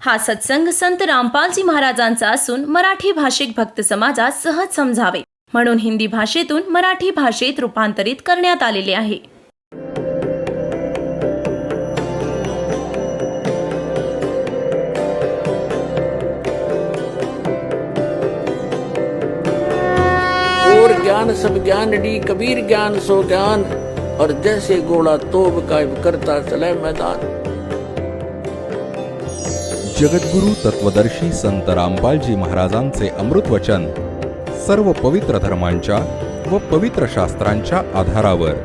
हा सत्संग संत रामपालजी महाराजांचा असून मराठी भाषिक भक्त समाजास सहज समजावे म्हणून हिंदी भाषेतून मराठी भाषेत रूपांतरित करण्यात आलेले आहे. और ज्ञान सब ज्ञान डी कबीर ज्ञान सो ज्ञान और जैसे घोड़ा तोब कायम करता चले मैदान. जगद्गुरु तत्वदर्शी संत रामपालजी महाराजांचे अमृत वचन सर्व पवित्र धर्मांच्या व पवित्र शास्त्रांच्या आधारावर.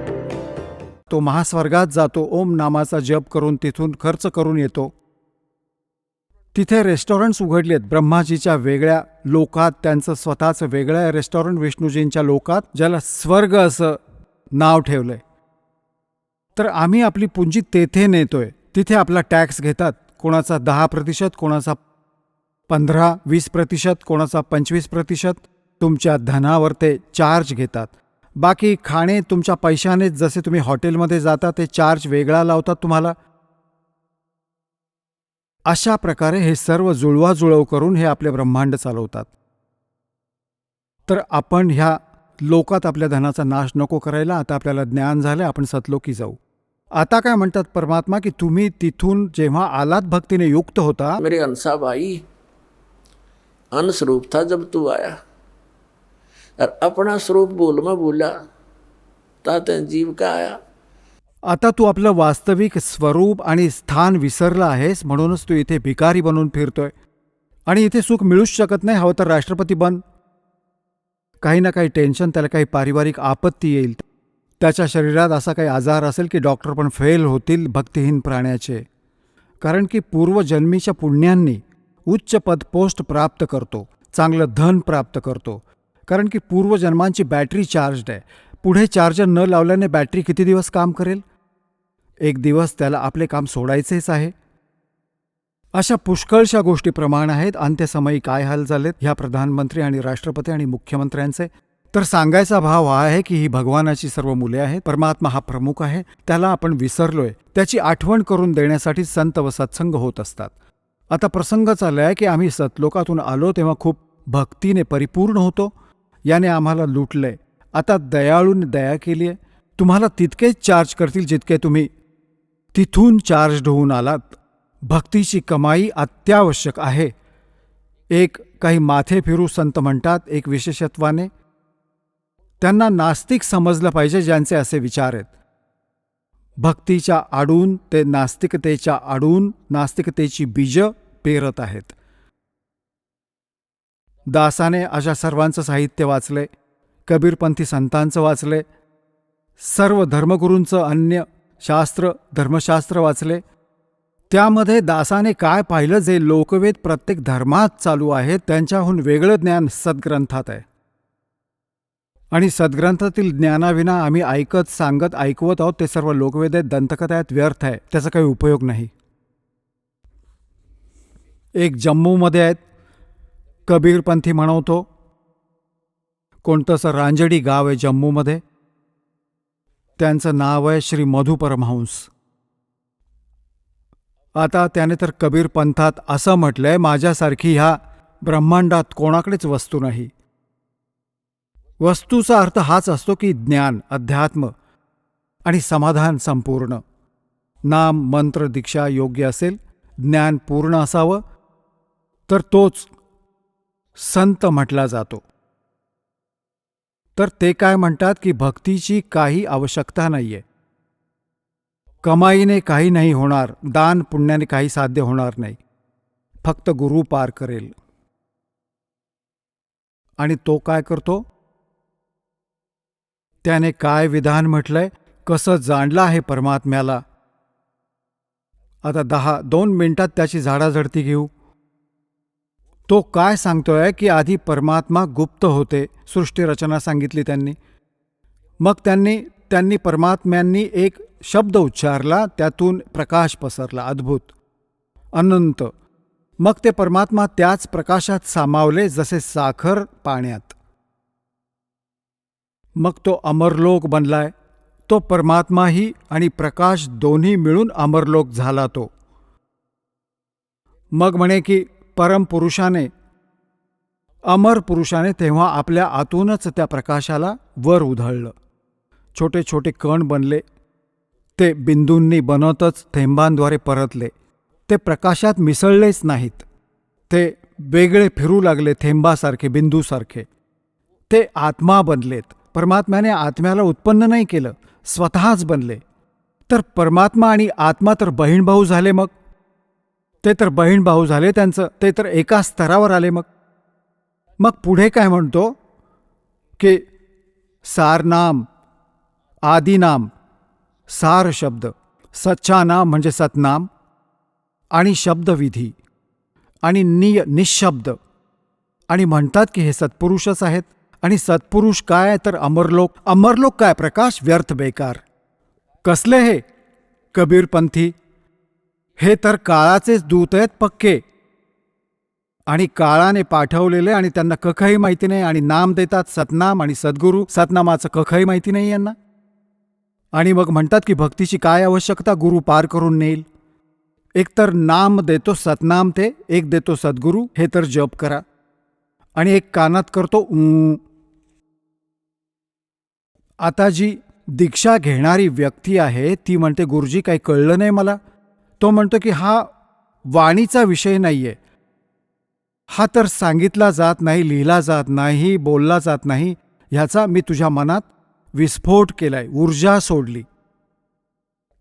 तो महास्वर्गात जातो, ओम नामाचा जप करून तिथून खर्च करून येतो. तिथे रेस्टॉरंट्स उघडलेत ब्रह्माजीच्या वेगळ्या लोकात, त्यांचं स्वतःचं वेगळं रेस्टॉरंट विष्णूजींच्या लोकात, ज्याला स्वर्ग असं नाव ठेवलंय. तर आम्ही आपली पुंजी तेथे नेतोय. तिथे आपला टॅक्स घेतात, कोणाचा 10%, कोणाचा 15-20%, कोणाचा 25%. तुमच्या धनावर ते चार्ज घेतात. बाकी खाणे तुमच्या पैशाने, जसे तुम्ही हॉटेलमध्ये जाता ते चार्ज वेगळा लावतात तुम्हाला. अशा प्रकारे हे सर्व जुळवाजुळव करून हे आपले ब्रह्मांड चालवतात. तर आपण ह्या लोकात आपल्या धनाचा नाश नको करायला. आता आपल्याला ज्ञान झालं, आपण सतलोकी जाऊ. आता काय म्हणतात परमात्मा की तुम्ही तिथून जेव्हा आलात भक्तीने युक्त होता. मेरे हंसा भाई, अन स्वरूप था जब तू आया और अपना स्वरूप बोल में बोला ताते जीव का आया. आता तू आपलं वास्तविक स्वरूप आणि स्थान विसरलं आहेस, म्हणूनच तू इथे भिकारी बनून फिरतोय. आणि इथे सुख मिळूच शकत नाही. हवं तर राष्ट्रपती बन. काही ना काही टेन्शन, त्याला काही पारिवारिक आपत्ती येईल, त्याच्या शरीरात असा काही आजार असेल की डॉक्टर पण फेल होतील भक्तिहीन प्राण्याचे. कारण की पूर्वजन्मीच्या पुण्यांनी उच्च पद पोस्ट प्राप्त करतो, चांगलं धन प्राप्त करतो. कारण की पूर्वजन्मांची बॅटरी चार्जड आहे. पुढे चार्जर न लावल्याने बॅटरी किती दिवस काम करेल? एक दिवस त्याला आपले काम सोडायचेच आहे. अशा पुष्कळशा गोष्टी प्रमाण आहेत. अंत्यसमयी काय हाल झालेत ह्या प्रधानमंत्री आणि राष्ट्रपती आणि मुख्यमंत्र्यांचे. तर सांगायचा भाव हा आहे की ही भगवानाची सर्व मुले आहेत. परमात्मा हा प्रमुख आहे, त्याला आपण विसरलोय. त्याची आठवण करून देण्यासाठी संत व सत्संग होत असतात. आता प्रसंग चाललाय की आम्ही सतलोकातून आलो तेव्हा खूप भक्तीने परिपूर्ण होतो. याने आम्हाला लुटलंय. आता दयाळूने दया केली आहे. तुम्हाला तितकेच चार्ज करतील जितके तुम्ही तिथून चार्जड होऊन आलात. भक्तीची कमाई अत्यावश्यक आहे. एक काही माथे फिरू संत म्हणतात एक विशेषत्वाने. त्यांना नास्तिक समजलं पाहिजे ज्यांचे असे विचार आहेत. भक्तीच्या आडून ते नास्तिकतेच्या आडून नास्तिकतेची बीज पेरत आहेत. दासाने अशा सर्वांचं साहित्य वाचले, कबीरपंथी संतांचं वाचले, सर्व धर्मगुरूंचं अन्य शास्त्र धर्मशास्त्र वाचले. त्यामध्ये दासाने काय पाहिलं, जे लोकवेद प्रत्येक धर्मात चालू आहेत त्यांच्याहून वेगळं ज्ञान सद्ग्रंथात आहे. आणि सद्ग्रंथातील ज्ञानाविना आम्ही ऐकत सांगत ऐकवत आहोत ते सर्व लोकवेद आहेत, दंतकथा आहेत, व्यर्थ आहे, त्याचा काही उपयोग नाही. एक जम्मूमध्ये आहेत, कबीरपंथी म्हणवतो. कोणतंसं रांजडी गाव आहे जम्मूमध्ये. त्यांचं नाव आहे श्री मधु परमहंस. आता त्याने तर कबीर पंथात असं म्हटलंय, माझ्यासारखी ह्या ब्रह्मांडात कोणाकडेच वस्तू नाही. वस्तूचा अर्थ हाच असतो की ज्ञान, अध्यात्म आणि समाधान संपूर्ण. नाम मंत्र दीक्षा योग्य असेल, ज्ञान पूर्ण असावं, तर तोच संत म्हटला जातो. तर ते काय म्हणतात की भक्तीची काही आवश्यकता नाहीये. कमाईने काही नाही होणार, दान पुण्याने काही साध्य होणार नाही, फक्त गुरु पार करेल. आणि तो काय करतो? त्याने काय विधान म्हटलंय, कसं जाणलं आहे परमात्म्याला. आता 2 मिनिटात त्याची झाडाझडती घेऊ. तो काय सांगतोय की आधी परमात्मा गुप्त होते, सृष्टी रचना सांगितली त्यांनी. मग त्यांनी परमात्म्यांनी एक शब्द उच्चारला, त्यातून प्रकाश पसरला, अद्भुत अनंत. मग ते परमात्मा त्याच प्रकाशात सामावले जसे साखर पाण्यात. मग तो अमरलोक बनलाय. तो परमात्माही आणि प्रकाश दोन्ही मिळून अमरलोक झाला. तो मग म्हणे की परमपुरुषाने, अमर पुरुषाने तेव्हा आपल्या आतूनच त्या प्रकाशाला वर उधळलं. छोटे छोटे कण बनले, ते बिंदूंनी बनतच थेंबांद्वारे परतले. ते प्रकाशात मिसळलेच नाहीत, ते वेगळे फिरू लागले थेंबासारखे, बिंदूसारखे. ते आत्मा बनलेत. परमात्म्याने आत्म्याला उत्पन्न नाही केलं, स्वतःच बनले. तर परमात्मा आणि आत्मा तर बहीण भाऊ झाले. मग ते तर बहीण भाऊ झाले, त्यांचं ते तर एका स्तरावर आले. मग पुढे काय म्हणतो की सारनाम, आदिनाम, सार शब्द, सच्चा नाम म्हणजे सतनाम, आणि शब्दविधी, आणि निशब्द, आणि म्हणतात की हे सत्पुरुषच आहेत. आणि सत्पुरुष काय तर अमरलोक. अमरलोक काय? प्रकाश व्यर्थ बेकार. कसले हे कबीरपंथी? हे तर काळाचेच दूत आहेत पक्के, आणि काळाने पाठवलेले, आणि त्यांना कखही माहिती नाही, आणि नाम देतात सतनाम आणि सद्गुरू. सतनामाचं कखही माहिती नाही यांना. आणि मग म्हणतात की भक्तीची काय आवश्यकता, गुरु पार करून नेईल. एक तर नाम देतो सतनाम, ते एक देतो सद्गुरू, हे तर जप करा, आणि एक कानात करतो आता जी दीक्षा घेणारी व्यक्ती आहे ती म्हणते गुरुजी काही कळलं नाही मला. तो म्हणतो की हा वाणीचा विषय नाहीये, हा तर सांगितला जात नाही, लिहिला जात नाही, बोलला जात नाही, ह्याचा मी तुझ्या मनात विस्फोट केलाय, ऊर्जा सोडली.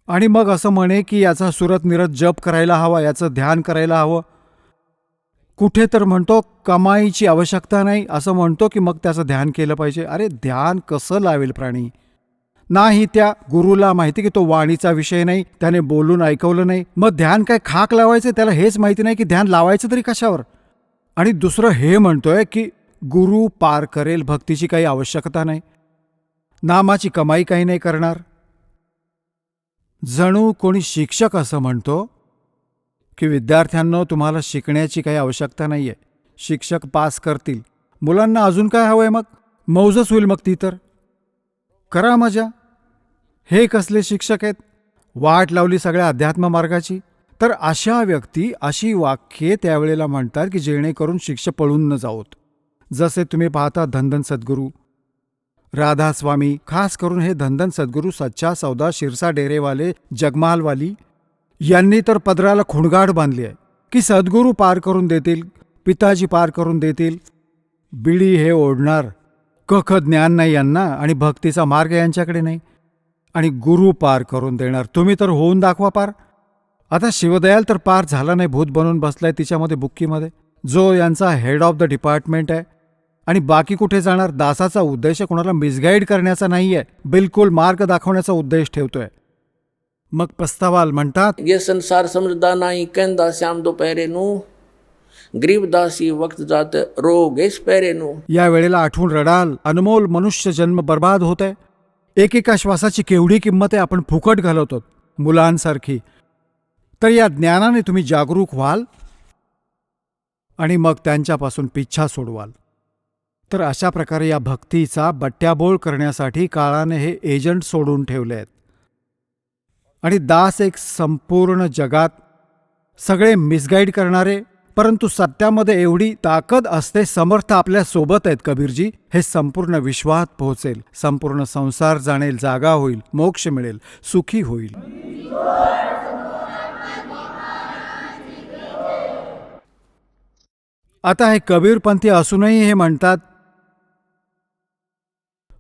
आणि मग असं म्हणे की याचा सुरत निरत जप करायला हवा, याचं ध्यान करायला हवं. कुठे तर म्हणतो कमाईची आवश्यकता नाही, असं म्हणतो की मग त्याचं ध्यान केलं पाहिजे. अरे ध्यान कसं लावेल प्राणी? नाही त्या गुरुला माहिती की तो वाणीचा विषय नाही, त्याने बोलून ऐकवलं नाही. मग ध्यान काय खाक लावायचं, त्याला हेच माहिती नाही की ध्यान लावायचं तरी कशावर. आणि दुसरं हे म्हणतोय की गुरु पार करेल, भक्तीची काही आवश्यकता नाही, नामाची कमाई काही नाही करणार. जणू कोणी शिक्षक असं म्हणतो की विद्यार्थ्यांनो तुम्हाला शिकण्याची काही आवश्यकता नाहीये, शिक्षक पास करतील, मुलांना अजून काय हवंय, मग मौजच होईल मग ती तर करा मजा. हे कसले शिक्षक आहेत? वाट लावली सगळ्या अध्यात्म मार्गाची. तर अशा व्यक्ती अशी वाक्ये त्यावेळेला म्हणतात की जेणेकरून शिष्य पळून न जावोत. जसे तुम्ही पाहता धनधन सद्गुरू, राधास्वामी, खास करून हे धनधन सद्गुरू, सच्चा सौदा, शिरसा डेरेवाले, जगमालवाली यांनी तर पदराला खुणगाड बांधली आहे की सद्गुरू पार करून देतील, पिताजी पार करून देतील. बिडी हे ओढणार, कख ज्ञान नाही यांना, आणि भक्तीचा मार्ग यांच्याकडे नाही, आणि गुरु पार करून देणार. तुम्ही तर होऊन दाखवा पार. आता शिवदयाल तर पार झाला नाही, भूत बनून बसलाय तिच्यामध्ये, बुक्कीमध्ये, जो यांचा हेड ऑफ द डिपार्टमेंट आहे. आणि बाकी कुठे जाणार? दासाचा उद्देश कोणाला मिसगाईड करण्याचा नाहीये, बिलकुल मार्ग दाखवण्याचा उद्देश ठेवतोय. मग पस्तावाल म्हणतात ये संसार समझदा नाही, कहंदा श्याम दोपहरे नू, गरीबदासी वक्त जात रोग इस पैरे नू. या वेळेला आठवून रडाल, अनमोल मनुष्य जन्म बर्बाद होत आहे. एकेका श्वासाची केवढी किंमत आहे, आपण फुकट घालवतो मुलांसारखी. तर या ज्ञानाने तुम्ही जागरूक व्हाल आणि मग त्यांच्यापासून पिच्छा सोडवाल. तर अशा प्रकारे या भक्तीचा बट्ट्याबोळ करण्यासाठी काळाने हे एजंट सोडून ठेवले आहेत. आणि दास एक संपूर्ण जगात सगळे मिसगाईड करणारे, परंतु सत्यामध्ये एवढी ताकद असते, समर्थ आपल्या सोबत आहेत कबीरजी, हे संपूर्ण विश्वात पोहोचेल, संपूर्ण संसार जाणेल, जागा होईल, मोक्ष मिळेल, सुखी होईल. आता हे कबीरपंथी असूनही हे म्हणतात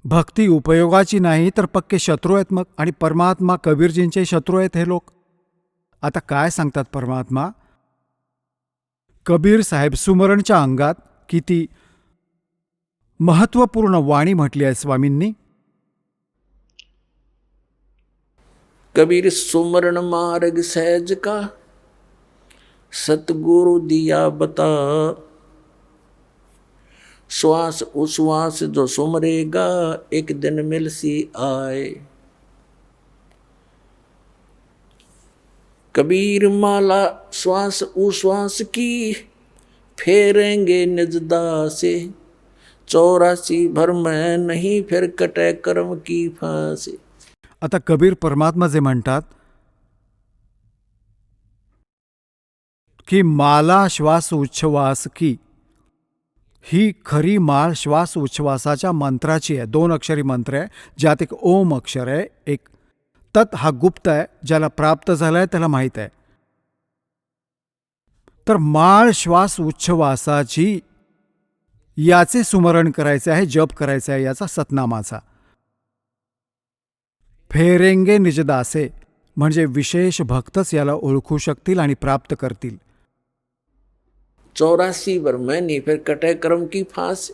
भक्ती उपयोगाची नाही, तर पक्के शत्रू आहेत. मग आणि परमात्मा कबीरजींचे शत्रू आहेत हे लोक. आता काय सांगतात परमात्मा? कबीर साहेब सुमरणच्या अंगात किती महत्वपूर्ण वाणी म्हटली आहे स्वामींनी. कबीर सुमरण मार्ग सहज का, सतगुरु दिया बता, श्वास उश्वास जो सुमरेगा, एक दिन मिलसी आए. कबीर माला श्वास उश्वास की, फेरेंगे निजदा से, 84 भर में नहीं फिर कटे कर्म की फांसी. आता कबीर परमात्मा जे म्हणतात, की माला श्वास उच्छ्वास की, ही खरी माळ श्वास उच्छ्वासाच्या मंत्राची आहे. 2 अक्षरी मंत्र आहे, ज्यात एक ओम अक्षर आहे, एक तत् हा गुप्त आहे, ज्याला प्राप्त झालाय त्याला माहीत आहे. तर माळ श्वास उच्छ्वासाची याचे सुमरण करायचे आहे, जप करायचा आहे याचा सतनामाचा. फेरेंगे निजदासे म्हणजे विशेष भक्तच याला ओळखू शकतील आणि प्राप्त करतील. 84 भर में नहीं फिर कटे कर्म की फांस।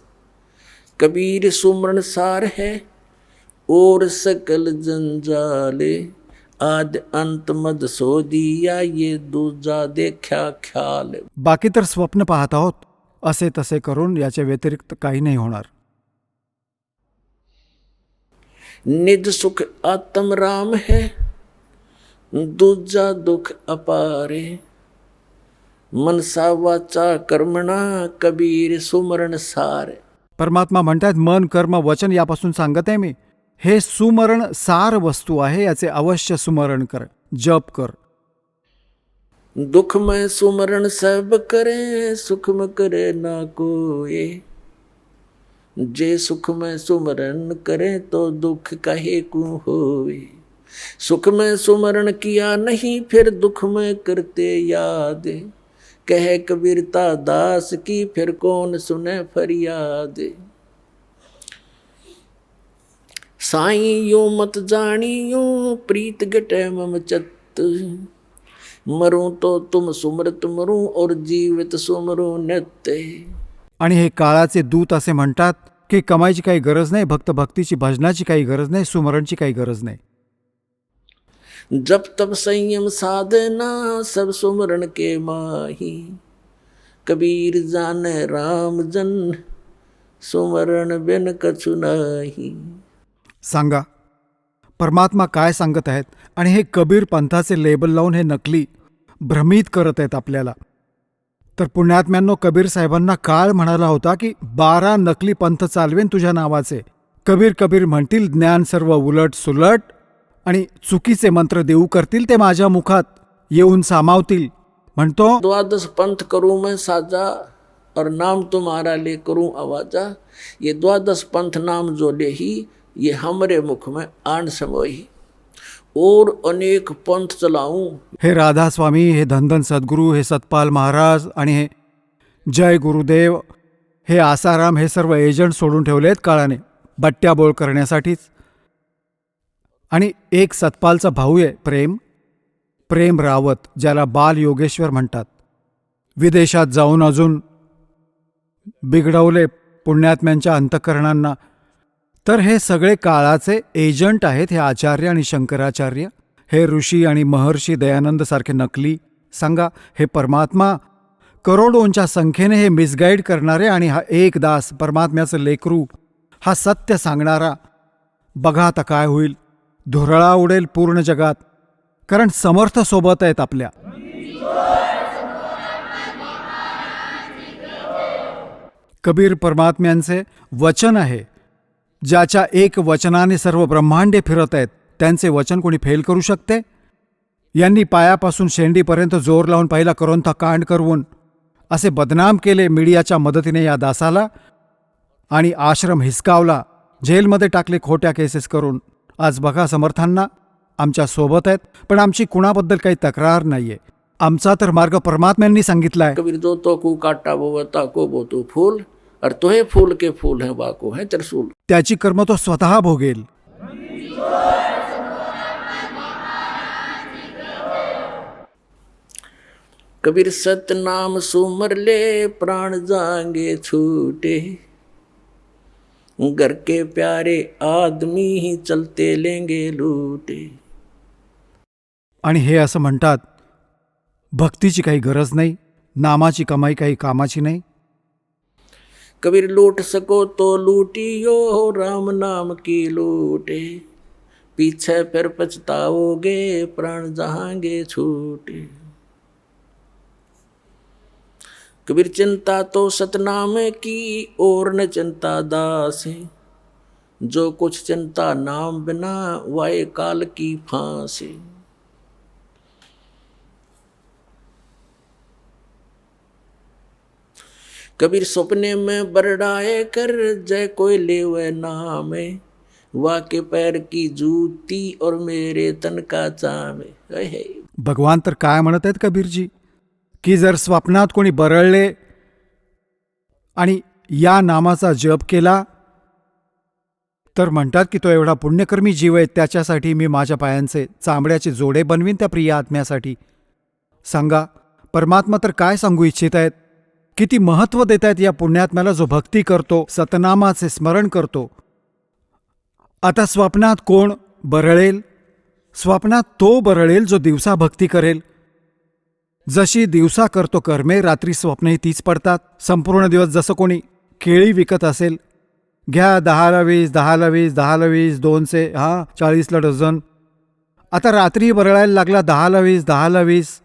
कबीर सुमरण सार है और सकल जंजाले, आद अंत मद सो दिया ये दूजा देखा ख्याल। बाकी तर स्वप्न पाहत आहोत, असे तसे करून याच्या व्यतिरिक्त काही नाही होणार. निज सुख आत्म राम है, दूजा दुख अपारे, मनसा वाचा कर्मणा कबीर सुमरण सार। परमात्मा म्हणतात मन कर्म वचन यापासून सांगत आहे मी, हे सुमरण सार वस्तू आहे, याचे अवश्य सुमरण कर, जप कर. दुख में सुमरण सब करे, सुख में करे ना कोई, जे सुख में सुमरण करे तो दुख कहे को होवे। सुख में सुमरण किया नहीं फिर दुख में करते याद, कह कबीरता दास की फिर कौन सुने फरियाद। साईं यो मत जानियो प्रीत गटे मम चत, मरूं तो तुम सुमरत मरूं और जीवित सुमरूं नित्य। आणि हे काळाचे दूत असे म्हणतात की कमाईची काही गरज नाही, भक्त भक्तीची भजनाची काही गरज नाही, सुमरणची काही गरज नाही. जब तब संयम साधना सब सुमरण के माही, कबीर जाने राम जन सुमरण बिन कछु नाही। सांगा परमात्मा काय सांगत आहेत, आणि हे कबीर पंथाचे लेबल लावून हे नकली भ्रमित करत आहेत आपल्याला. तर पुण्यात्म्यांनो, कबीर साहेबांना काळ म्हणाला होता की 12 नकली पंथ चालवेन तुझ्या नावाचे. कबीर कबीर म्हणतील ज्ञान सर्व उलट सुलट, आणि चुकीचे मंत्र देऊ करतील ते माझ्या मुखात येऊन सामावतील. म्हणतो 12 पंथ करूं मैं साजा और नाम तुम्हारा ले करूं आवाजा। ये 12 पंथ नाम जो ले ही ये हमरे मुख में आन समोही, और अनेक पंथ चलाऊं। हे राधा स्वामी, हे धनधन सद्गुरू, हे सतपाल महाराज आणि हे जय गुरुदेव, हे आसाराम, हे सर्व एजंट सोडून ठेवलेत काळाने बट्ट्या बोळ करण्यासाठीच. आणि एक सतपालचा भाऊ आहे प्रेम रावत, ज्याला बाल योगेश्वर म्हणतात. विदेशात जाऊन अजून बिघडवले पुण्यात्म्यांच्या अंतःकरणांना. तर हे सगळे काळाचे एजंट आहेत, हे आचार्य आणि शंकराचार्य, हे ऋषी आणि महर्षी दयानंद सारखे नकली. सांगा, हे परमात्मा करोडोंच्या संख्येने हे मिसगाईड करणारे, आणि हा एक दास परमात्म्याचं लेकरू, हा सत्य सांगणारा. बघा आता काय होईल, धुरळा उडेल पूर्ण जगात, कारण समर्थ सोबत आहेत आपल्या. कबीर परमात्म्यांचे वचन आहे, ज्याच्या एक वचनाने सर्व ब्रह्मांडे फिरत आहेत. त्यांचे वचन कोणी फेल करू शकते? यांनी पायापासून शेंडीपर्यंत जोर लावून पहिला करोंथा कांड करवून असे बदनाम केले मीडियाच्या मदतीने या दासाला, आणि आश्रम हिसकावला, जेलमध्ये टाकले खोट्या केसेस करून. आज बघा समर्थांना आमच्या सोबत आहेत, पण आमची कुणाबद्दल काही तक्रार नाहीये. आमचा तर मार्ग परमात्म्यांनी सांगितलाय. कबीर दो तो को काटा वो ताको वो तो फूल, और तोहे फूल के फूल है बाको है त्रिशूल। त्याची कर्म तो स्वतः भोगेल. कबीर सतनाम सुमर ले प्राण जाएंगे छूटे, घर के प्यारे आदमी ही चलते लेंगे लूटे। आणि हे असं म्हणतात, भक्तीची काही गरज नाही, नामाची कमाई काही कामाची नाही. कबीर लूट सको तो लूटियो राम नाम की लूटे, पीछे फिर पछताओगे प्राण जहांगे छूटे। कबीर चिंता तो सतनाम की और न चिंता दास है, जो कुछ चिंता नाम बिना वाए काल की फांस है। कबीर सपने में बरड़ाए कर जय कोई लेवे नाम, वाके पैर की जूती और मेरे तन का चाम. हे भगवान तर काय म्हणत आहेत कबीरजी की जर स्वप्नात कोणी बरळले आणि या नामाचा जप केला तर म्हणतात की तो एवढा पुण्यकर्मी जीव आहे, त्याच्यासाठी मी माझ्या पायांचे चांबड्याचे जोडे बनवीन त्या प्रिय आत्म्यासाठी. सांगा परमात्मा तर काय सांगू इच्छित आहेत, किती महत्त्व देत आहेत या पुण्यात्म्याला जो भक्ती करतो, सतनामाचे स्मरण करतो. आता स्वप्नात कोण बरळेल? स्वप्नात तो बरळेल जो दिवसा भक्ती करेल. जशी दिवसा करतो कर्मे, रात्री स्वप्नही तीच पडतात. संपूर्ण दिवस जसं कोणी केळी विकत असेल, घ्या 10ला 20, 10ला 20, 10ला 20, 200, 40ला डझन. आता रात्री बरळायला लागला 10ला 20, 10ला 20,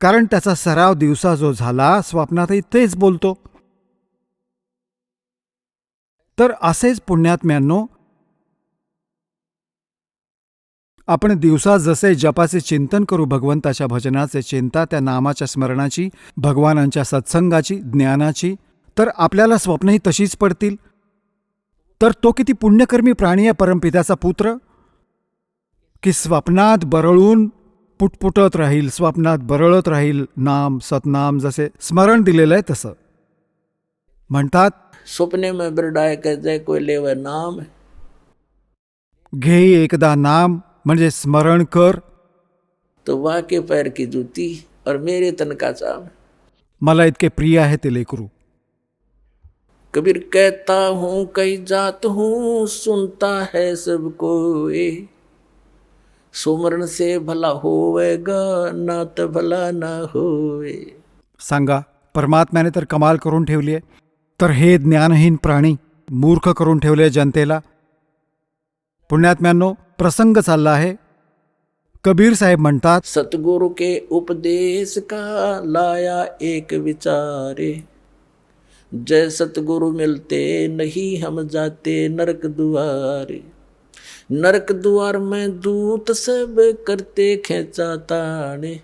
कारण त्याचा सराव दिवसा जो झाला स्वप्नातही तेच बोलतो. तर असेच पुण्यात्म्यांनो, आपण दिवसा जसे जपाचे चिंतन करू, भगवंताच्या भजनाचे चिंता, त्या नामाच्या स्मरणाची, भगवानांच्या सत्संगाची, ज्ञानाची, तर आपल्याला स्वप्नही तशीच पडतील. तर तो किती पुण्यकर्मी प्राणी आहे परमपित्याचा पुत्र, की स्वप्नात बरळून पुटपुटत राहील, स्वप्नात बरळत राहील नाम सतनाम, जसे स्मरण दिलेलं आहे तसं. म्हणतात सपने में बरड़ाए कर जय कोई लेवे नाम, घे एकदा नाम म्हणजे स्मरण कर, तो वाके पैर की जूती और मेरे तन का चाम. मला इतके प्रिय आहे ते लेकरू. कबीर कहता हूँ कहीं जात हूँ, सुनता है सबको ये, सुमरण से भला होवेगा ना तो भला ना होवे. सांगा परमात्म्याने तर कमाल करून ठेवली आहे. तर हे ज्ञानहीन प्राणी मूर्ख करून ठेवले जनतेला. पुण्यात्म्यांनो, प्रसंग चालला आहे. कबीर साहेब म्हणतात, सतगुरु के उपदेश का लाया एक विचारे, जय सतगुरु मिलते नहीं हम जाते नरक दुआरे. नरक द्वार में दूत सब करते खेचा ताने,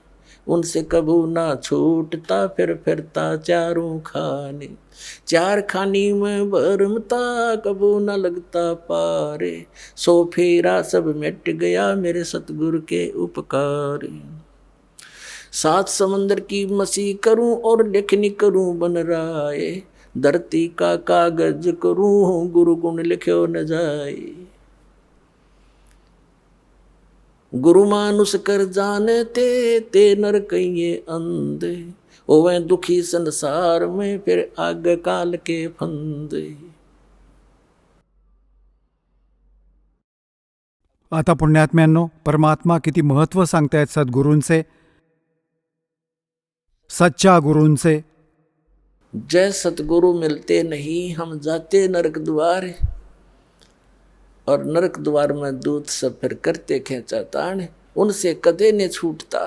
उनसे कबू ना छूटता फिर फिरता चारों खाने. चार खानी में भरमता कबू न लगता पारे, सो फेरा सब मिट गया मेरे सतगुरु के उपकार. सात समंदर की मसी करूं और लेखनी करूं बन राय, धरती का कागज करूं गुरु गुण लिखो न जाए. गुरु मानुष कर जानते ते नर कहिए अंधे, ओवे दुखी संसार में फिर आग काल के फंदे. आता पुण्यात्म्यांनो, परमात्मा किती महत्त्व सांगतायत सद्गुरूंचे, सच्चा गुरूंचे. जय सतगुरु मिलते नहीं हम जाते नरक द्वार, और नरक द्वार में दूत सब फिर करते खेचा ताण, उनसे कदे ने छूटता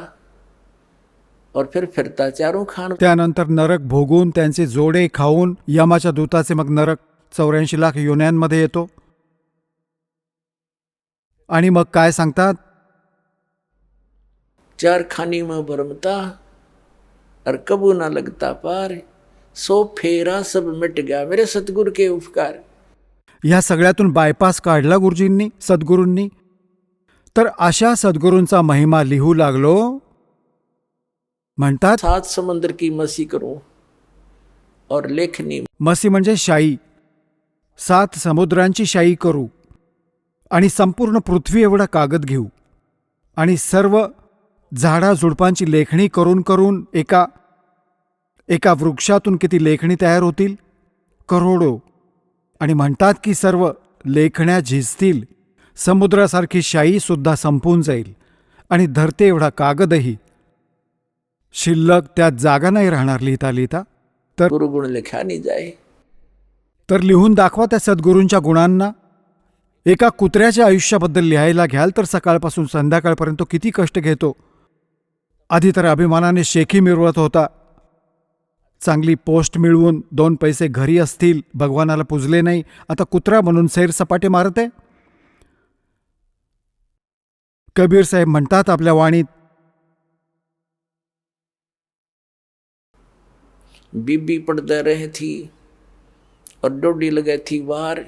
और फिर फिरता चारों खान. त्यानंतर नरक भोगून त्यांचे जोडे खाऊन यमाच्या दूताचे मग नरक 84 लाख योन्यांमध्ये येतो. आणि मग काय सांगतात, चार खानी में भरमता और कबू ना लगता पार, सो फेरा सब मिट गया मेरे सतगुरु के उपकार. ह्या सगळ्यातून बायपास काढला गुरुजींनी, सद्गुरूंनी. तर अशा सद्गुरूंचा महिमा लिहू लागलो. म्हणतात सात समंदर की मसी करूं और लेखनी. मसी म्हणजे शाई. 7 समुद्रांची शाई करू आणि संपूर्ण पृथ्वी एवढा कागद घेऊ आणि सर्व झाडाझुडपांची लेखणी करून करून एका वृक्षातून किती लेखणी तयार होतील, करोडो. आणि म्हणतात की सर्व लेखण्या झिजतील, समुद्रासारखी शाई सुद्धा संपून जाईल आणि धरते एवढा कागदही शिल्लक त्यात जागा नाही राहणार लिहिता लिहिता. तर गुरु गुण लिखा नहीं जाए. तर लिहून दाखवा त्या सद्गुरूंच्या गुणांना. एका कुत्र्याच्या आयुष्याबद्दल लिहायला घ्याल तर सकाळपासून संध्याकाळपर्यंत किती कष्ट घेतो. आधी तर अभिमानाने शेखी मिरवत होता, चांगली पोस्ट मिळवून 2 पैसे घरी असतील, भगवानाला पुजले नाही, आता कुत्रा म्हणून सैरसपाटे मारते. कबीर साहेब म्हणतात आपल्या वाणीत, बीबी पड़ते रही थी और डोडी लगे थी बाहर।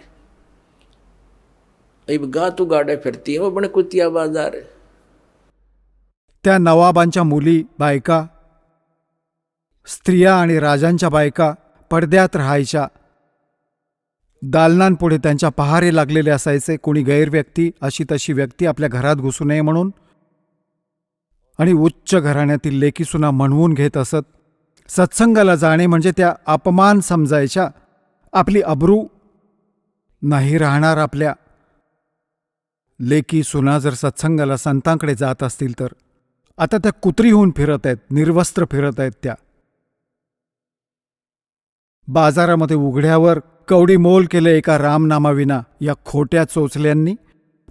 अब गातू गाड्या फिरती है वो बने कुतिया बाजार। त्या नवाबांच्या मुली बायका, स्त्रिया आणि राजांच्या बायका पडद्यात राहायच्या. दालनांपुढे त्यांच्या पहारे लागलेले असायचे. कोणी गैरव्यक्ती, अशी तशी व्यक्ती आपल्या घरात घुसू नये म्हणून. आणि उच्च घराण्यातील लेकीसुना म्हणवून घेत असत. सत्संगाला जाणे म्हणजे त्या अपमान समजायच्या. आपली अब्रू नाही राहणार आपल्या. लेकी सुना जर सत्संगाला संतांकडे जात असतील तर आता त्या कुत्री होऊन फिरत आहेत, निर्वस्त्र फिरत आहेत त्या. बाजारामध्ये उघड्यावर कवडी मोल केले एका रामनामाविना या खोट्या चोचल्यांनी.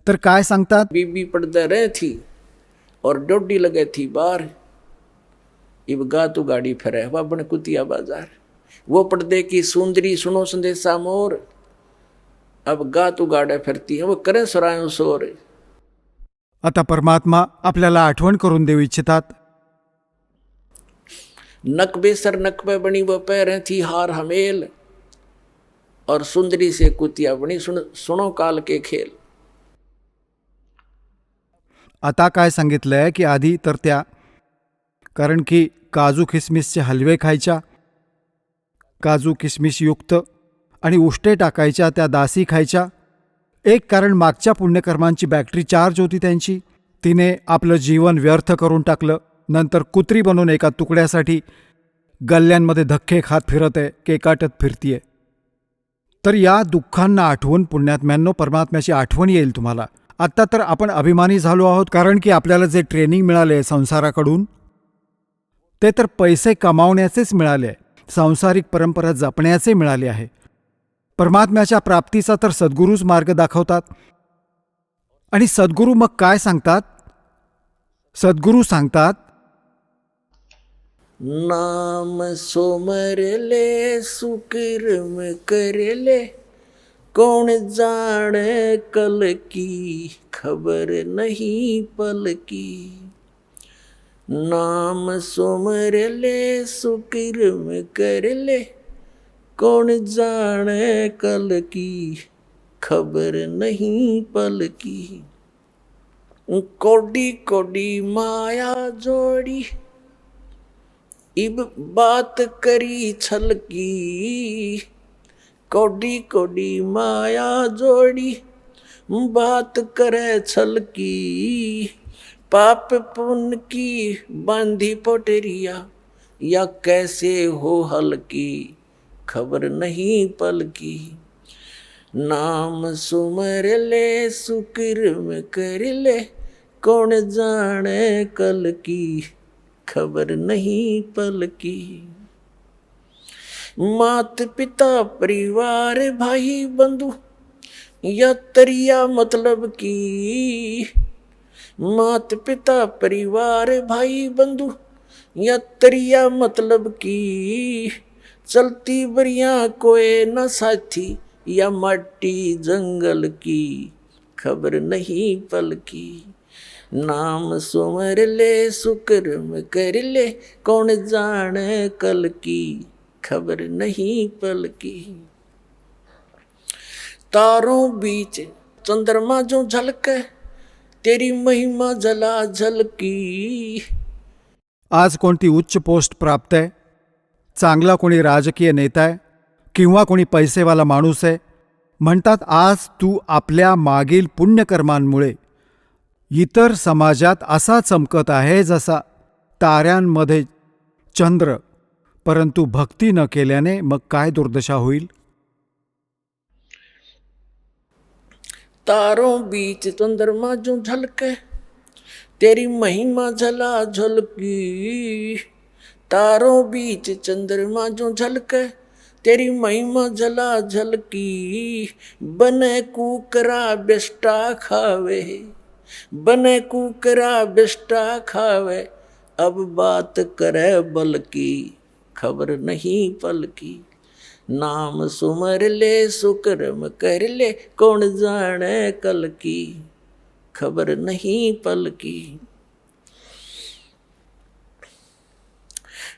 तर काय सांगतात? बीबी पड़ते रही थी और डोडी लगे थी बाहर। इब गातू गाड़ी फिरे वह बने कुतिया बाजार। वो पर्दे की सुंदरी सुनो संदेशा मोर। अब गातू गाड्या फिरती है वो करे सुरायों शोर। आता परमात्मा आपल्याला आठवण करून देऊ इच्छितात. नकबे सर नकबे बनी वो पैरें थी हार हमेल और सुंदरी से कुतिया बनी सुनो काल के खेल। आता काय सांगितलंय की आधी तर त्या, कारण की काजू किसमिसचे हलवे खायच्या, काजू किसमिस युक्त आणि उष्टे टाकायच्या त्या दासी खायच्या. एक कारण मागच्या पुण्यकर्मांची बॅटरी चार्ज होती त्यांची. तिने आपलं जीवन व्यर्थ करून टाकलं. नंतर कुत्री बनून एका तुकड्यासाठी गल्ल्यांमध्ये धक्के खात फिरत आहे, केकाटत फिरतीये. तर या दुःखांना आठवून पुण्यात्म्यांनो परमात्म्याची आठवण येईल तुम्हाला. आत्ता तर आपण अभिमानी झालो आहोत, कारण की आपल्याला जे ट्रेनिंग मिळाले संसाराकडून ते तर पैसे कमावण्याचेच मिळाले, सांसारिक परंपरा जपण्याचे मिळाले आहे. परमात्म्याच्या प्राप्तीचा तर सद्गुरूच मार्ग दाखवतात. आणि सद्गुरू मग काय सांगतात? सद्गुरू सांगतात, नाम सोमर ले सुकर्म कर ले कौन जाने कल की खबर नहीं पल की। नाम सोमर ले सुकर्म कर ले कौन जाने कल की खबर नहीं पल की। कोडी कोडी माया जोड़ी इब बात करी छल की। कोडी कोडी माया जोड़ी बात करे छल की। पाप पुण्य की बांधी पोटरिया या कैसे हो हल्की खबर नहीं पल की। नाम सुमर ले सुकर्म कर ले कौन जाने कल की खबर नहीं पल की। मात पिता परिवार भाई बंधु या तरिया मतलब की। मात पिता परिवार भाई बंधु या तरिया मतलब की। चलती बरिया कोई न साथी या मट्टी जंगल की खबर नहीं पल की। नाम सुमर ले सुकर्म कर ले कौन जाने कल की खबर नहीं पल की। तारों बीच चंद्रमा जो झलके तेरी महिमा जला झलकी। आज कोणती उच्च पोस्ट प्राप्त आहे, चांगला कोणी राजकीय नेता आहे किंवा कोणी पैसेवाला माणूस आहे, म्हणतात आज तू आपल्या मागील पुण्यकर्मांमुळे इतर समाजात असा चमकत आहे जसा ताऱ्यांमध्ये चंद्र. परंतु भक्ती न केल्याने मग काय दुर्दशा होईल? तारों बीच चंद्रमा जो झलके तेरी महिमा जला झलकी। तारों बीच चंद्रमा जो झलके तेरी महिमा जला झलकी। बने कुकरा बिष्टा खावे बने कुकरा बिष्टा खावे अब बात करे बल की खबर नहीं पल की। नाम सुमर ले सुकर्म कर ले कौन जाने कल की खबर नहीं पल की।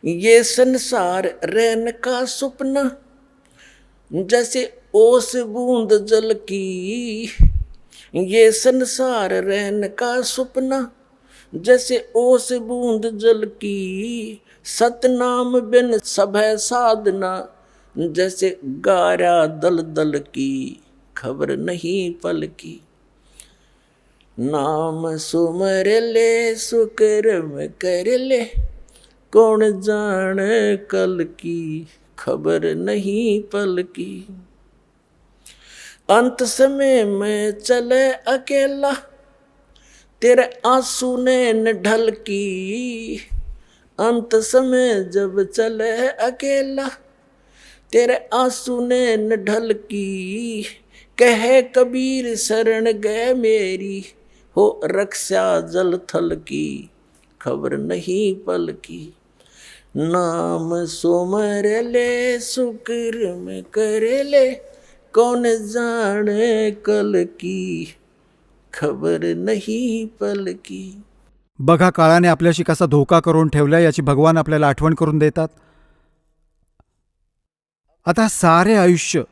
ये संसार रहन का सपना जैसे ओस बूंद जल की, ये संसार रहन का सपना जैसे ओस बूंद जल की, सतनाम बिन सब है साधना जैसे गारा दल दल की, खबर नहीं पल की। नाम सुमर ले सुकर्म कर ले, कौन जाने कल की, खबर नहीं पल की। अंत समय में चले अकेला, तेरे आंसू ने न ढल की, अंत समय जब चले अकेला, तेरे आंसू ने न ढल की। कहे कबीर शरण गए मेरी, हो रक्षा जल थल की, खबर नहीं पल की। नाम सुमर ले सुकर्म कर ले, कौन जाने कल की, खबर नहीं पल की। बघा काळाने आपल्याशी कसा धोका करून ठेवलाय याची भगवान आपल्याला आठवण करून देतात. आता सारे आयुष्य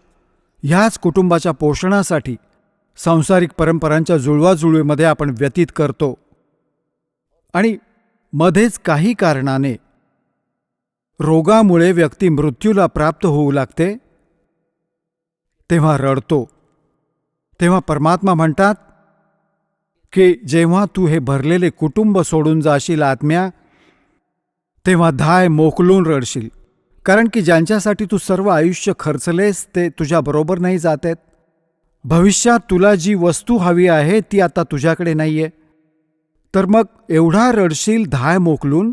ह्याच कुटुंबाच्या पोषणासाठी सांसारिक परंपरांच्या जुळवाजुळवीमध्ये आपण व्यतीत करतो आणि मध्येच काही कारणाने रोगामुळे व्यक्ती मृत्यूला प्राप्त होऊ लागते, तेव्हा रडतो. तेव्हा परमात्मा म्हणतात की जेव्हा तू हे भरलेले कुटुंब सोडून जाशील आत्म्या, तेव्हा धाय मोकलून रडशील. कारण की ज्यांच्यासाठी तू सर्व आयुष्य खर्चलेस ते तुझ्याबरोबर नाही जात आहेत. भविष्यात तुला जी वस्तू हवी आहे ती आता तुझ्याकडे नाहीये, तर मग एवढा रडशील धाय मोकलून.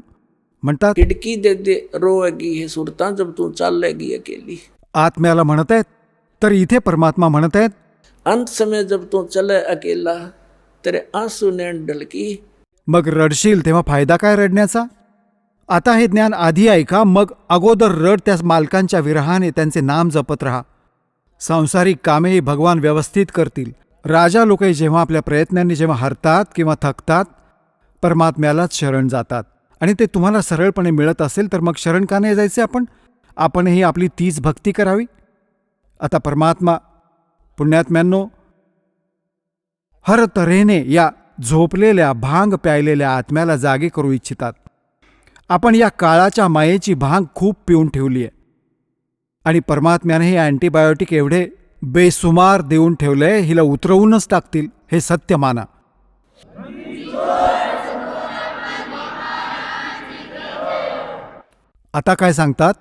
म्हणतात खिड़की दे दे रोएगी हे सुरता जब तू चालेगी अकेली। आत्म्याला म्हणत आहेत, तर इथे परमात्मा म्हणत आहेत अंत समय जब तू चले अकेला तेरे आंसू ने ढलकी। मग रडशील तेव्हा फायदा काय रडण्याचा. आता हे ज्ञान आधी ऐका, मग अगोदर रड त्या मालकांच्या विरहाने त्यांचे नाम जपत राहा. सांसारिक कामेही भगवान व्यवस्थित करतील. राजा लोकही जेव्हा आपल्या प्रयत्नांनी जेव्हा हरतात किंवा थकतात, परमात्म्यालाच शरण जातात. आणि ते तुम्हाला सरळपणे मिळत असेल तर मग शरण का नाही जायचे आपणही आपली तीच भक्ती करावी. आता परमात्मा पुण्यात्म्यांनो हर तऱ्हेने या झोपलेल्या भांग प्यायलेल्या आत्म्याला जागे करू इच्छितात. आपण या काळाच्या मायेची भांग खूप पिऊन ठेवली आहे आणि परमात्म्याने हे अँटीबायोटिक एवढे बेसुमार देऊन ठेवलंय, हिला उतरवूनच टाकतील हे सत्य माना. आता काय सांगतात,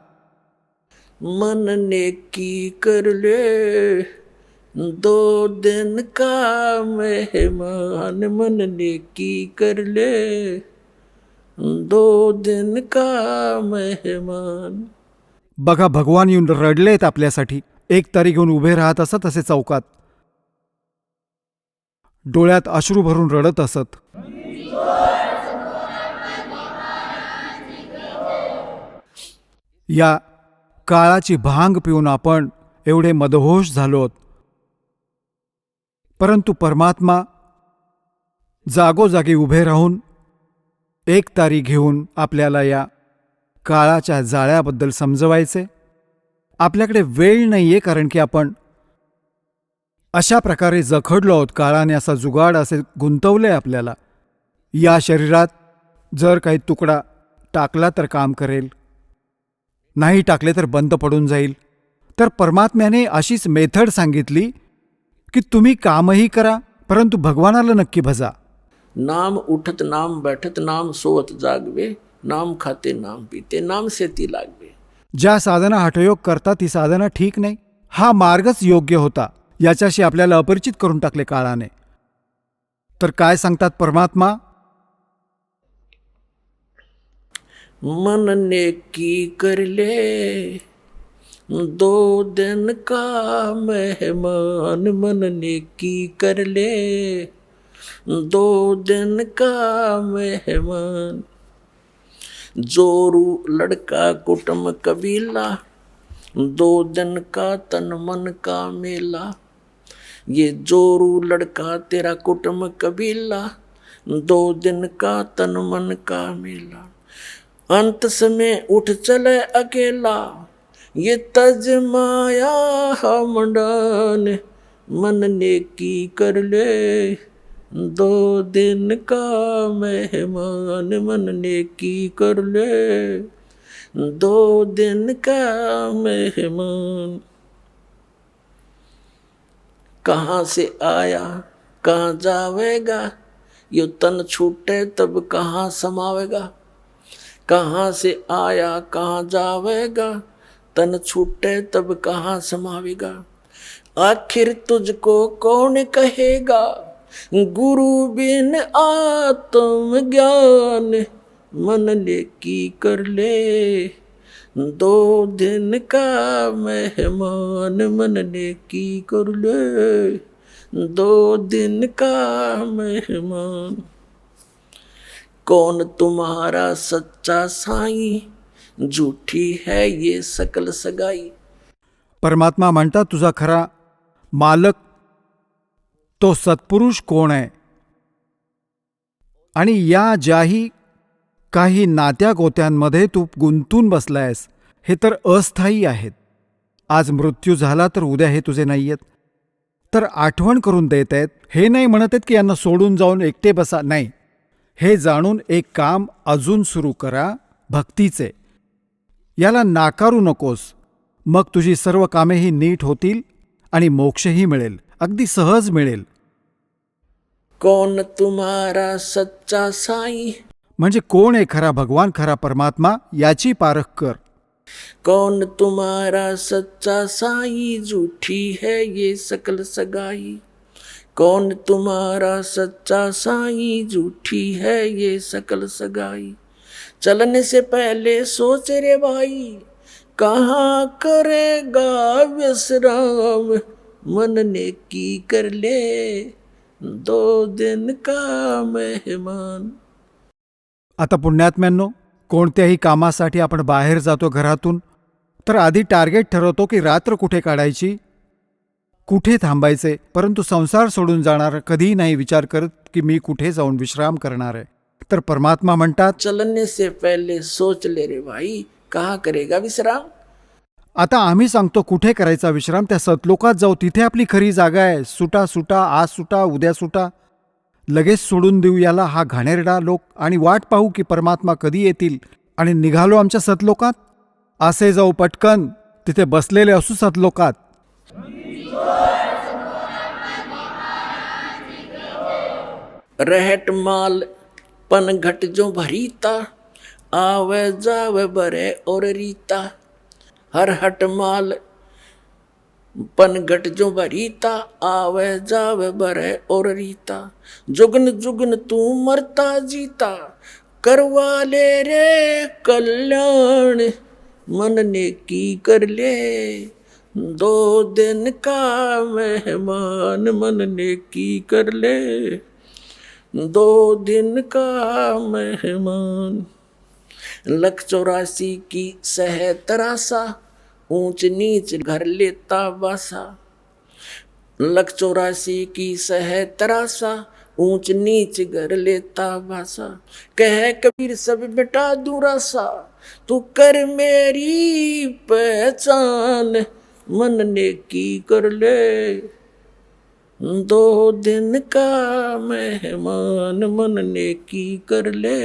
मन नेकी कर ले दो दिन का मेहमान, मन नेकी कर ले दो दिन का मेहमान. बघा भगवान येऊन रडलेत आपल्यासाठी. एक तारी घेऊन उभे राहत असत असे चौकात, डोळ्यात अश्रू भरून रडत असत. या काळाची भांग पिऊन आपण एवढे मदहोश झालोत, परंतु परमात्मा जागोजागी उभे राहून एक तारी घेऊन आपल्याला या काळाच्या जाळ्याबद्दल समजवायचे. आपल्याकडे वेळ नाहीये, कारण की आपण अशा प्रकारे जखडलो आहोत. काळाने असा जुगाड असे गुंतवले आपल्याला. या शरीरात जर काही तुकडा टाकला तर काम करेल, नाही टाकले तर बंद पडून जाईल. तर परमात्म्याने अशीच मेथड सांगितली की तुम्ही कामही करा, परंतु भगवानाला नक्की भजा. नाम उठत नाम बैठत नाम सोवत जागवे, नाम खाते नाम पीते नाम सेती लागवे. ज्या साधना हठयोग करतात ती साधना ठीक नाही. हा मार्गच योग्य होता, याच्याशी आपल्याला अपरिचित करून टाकले काळाने. तर काय सांगतात परमात्मा, मन नेकी कर ले दो दिन का मेहमान, मन नेकी कर ले दो दिन का मेहमान. जोरू लड़का कुटुंब कबीला, दो दिन का तन मन का मेला. ये जोरू लड़का तेरा कुटुंब कबीला, दो दिन का तन मन का मेला. अंत समय उठ चले अकेला, ये तज माया मंडन, मन नेकी कर ले 2 दिन का मेहमान, मन नेकी कर ले 2 दिन का मेहमान। कहाँ से आया कहाँ जावेगा, यो तन छूटे तब कहाँ समावेगा। कहाँ से आया कहाँ जावेगा, तन छूटे तब कहाँ समावेगा। आखिर तुझको कौन कहेगा, गुरु बिन आत्म ज्ञान, मन नेकी कर ले 2 दिन का मेहमान, मन नेकी कर ले 2 दिन का मेहमान। कौन तुम्हारा सच्चा साईं, झूठी है ये सकल सगाई। परमात्मा म्हणतात तुझा खरा मालक तो सत्पुरुष कोण आहे, आणि या ज्याही काही नात्या गोत्यांमध्ये तू गुंतून बसलायस हे तर अस्थायी आहेत. आज मृत्यू झाला तर उद्या हे तुझे नाही आहेत. तर आठवण करून देत आहेत. हे नाही म्हणत आहेत की यांना सोडून जाऊन एकटे बसा, नाही. हे जाणून एक काम अजून सुरू करा भक्तीचे. याला नाकारू नकोस. मग तुझी सर्व कामेही नीट होतील आणि मोक्षही मिळेल, अगदी सहज मिळेल. कौन तुम्हारा सच्चा साईं, म्हणजे कोण आहे खरा भगवान, खरा परमात्मा, याची पारख कर. कौन तुम्हारा सच्चा साईं, झूठी है ये सकल सगाई। कौन तुम्हारा सच्चा साईं, झूठी है ये सकल सगाई। चलने से पहले सोच रे भाई, कहाँ करेगा विश्राम, मन नेकी कर ले 2 दिन का मेहमान। आता पुण्यात्म्यांनो, कोणत्याही कामासाठी आपण बाहेर जातो घरातून तर आधी टार्गेट ठरवतो की रात्र कुठे काढायची, कुठे थांबायचे. परंतु संसार सोडून जाणार कधीही नाही विचार करत की मी कुठे जाऊन विश्राम करणार आहे. तर परमात्मा म्हणतात, चलने से पहले सोच ले रे भाई, कहाँ करेगा विश्राम। आता आम्ही सांगतो कुठे करायचा विश्राम, त्या सतलोकात जाऊ, तिथे आपली खरी जागा आहे. सुटा सुटा, आज सुटा उद्या सुटा, लगेच सोडून देऊ याला हा घाणेरडा लोक आणि वाट पाहू की परमात्मा कधी येतील आणि निघालो आमच्या सतलोकात. असे जाऊ पटकन, तिथे बसलेले असू सतलोकात. रहट माल पन घट जो भरीता, आवे जावे बरे और रीता। हर हट माल पन घट जो भरीता, आवे जावे बरे और रीता। जुगन जुगन तू मरता जीता, करवा ले रे कल्याण, मन नेकी कर ले 2 दिन का मेहमान, मन नेकी कर ले 2 दिन का मेहमान। 184 की सह तरासा, ऊंच नीच घर लेता बासा। 184 की सह तरासा, ऊंच नीच घर लेता बासा। कह कबीर सब मिटा दूं रासा, तू कर मेरी पहचान, मन नेकी कर ले 2 दिन का मेहमान, मन नेकी कर ले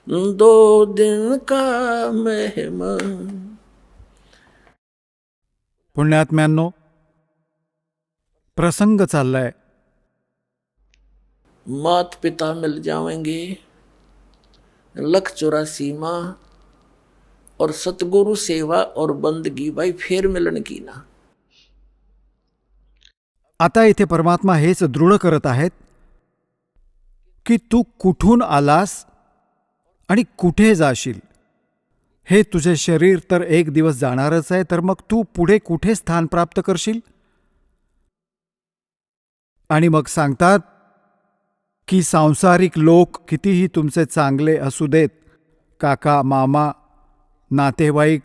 2 दिन का मेहमान। पुण्यात्म्यांनो, प्रसंग चाललाय. मात पिता मिल जाएंगे, 184 माँ और सतगुरु सेवा और बंदगी भाई फिर मिलन की ना। आता इथे परमात्मा हेच दृढ करत आहेत की तू कुठून आलास आणि कुठे जाशील. हे तुझे शरीर तर एक दिवस जाणारच आहे, तर मग तू पुढे कुठे स्थान प्राप्त करशील. आणि मग सांगतात की सांसारिक लोक कितीही तुमचे चांगले असू देत, काका मामा नातेवाईक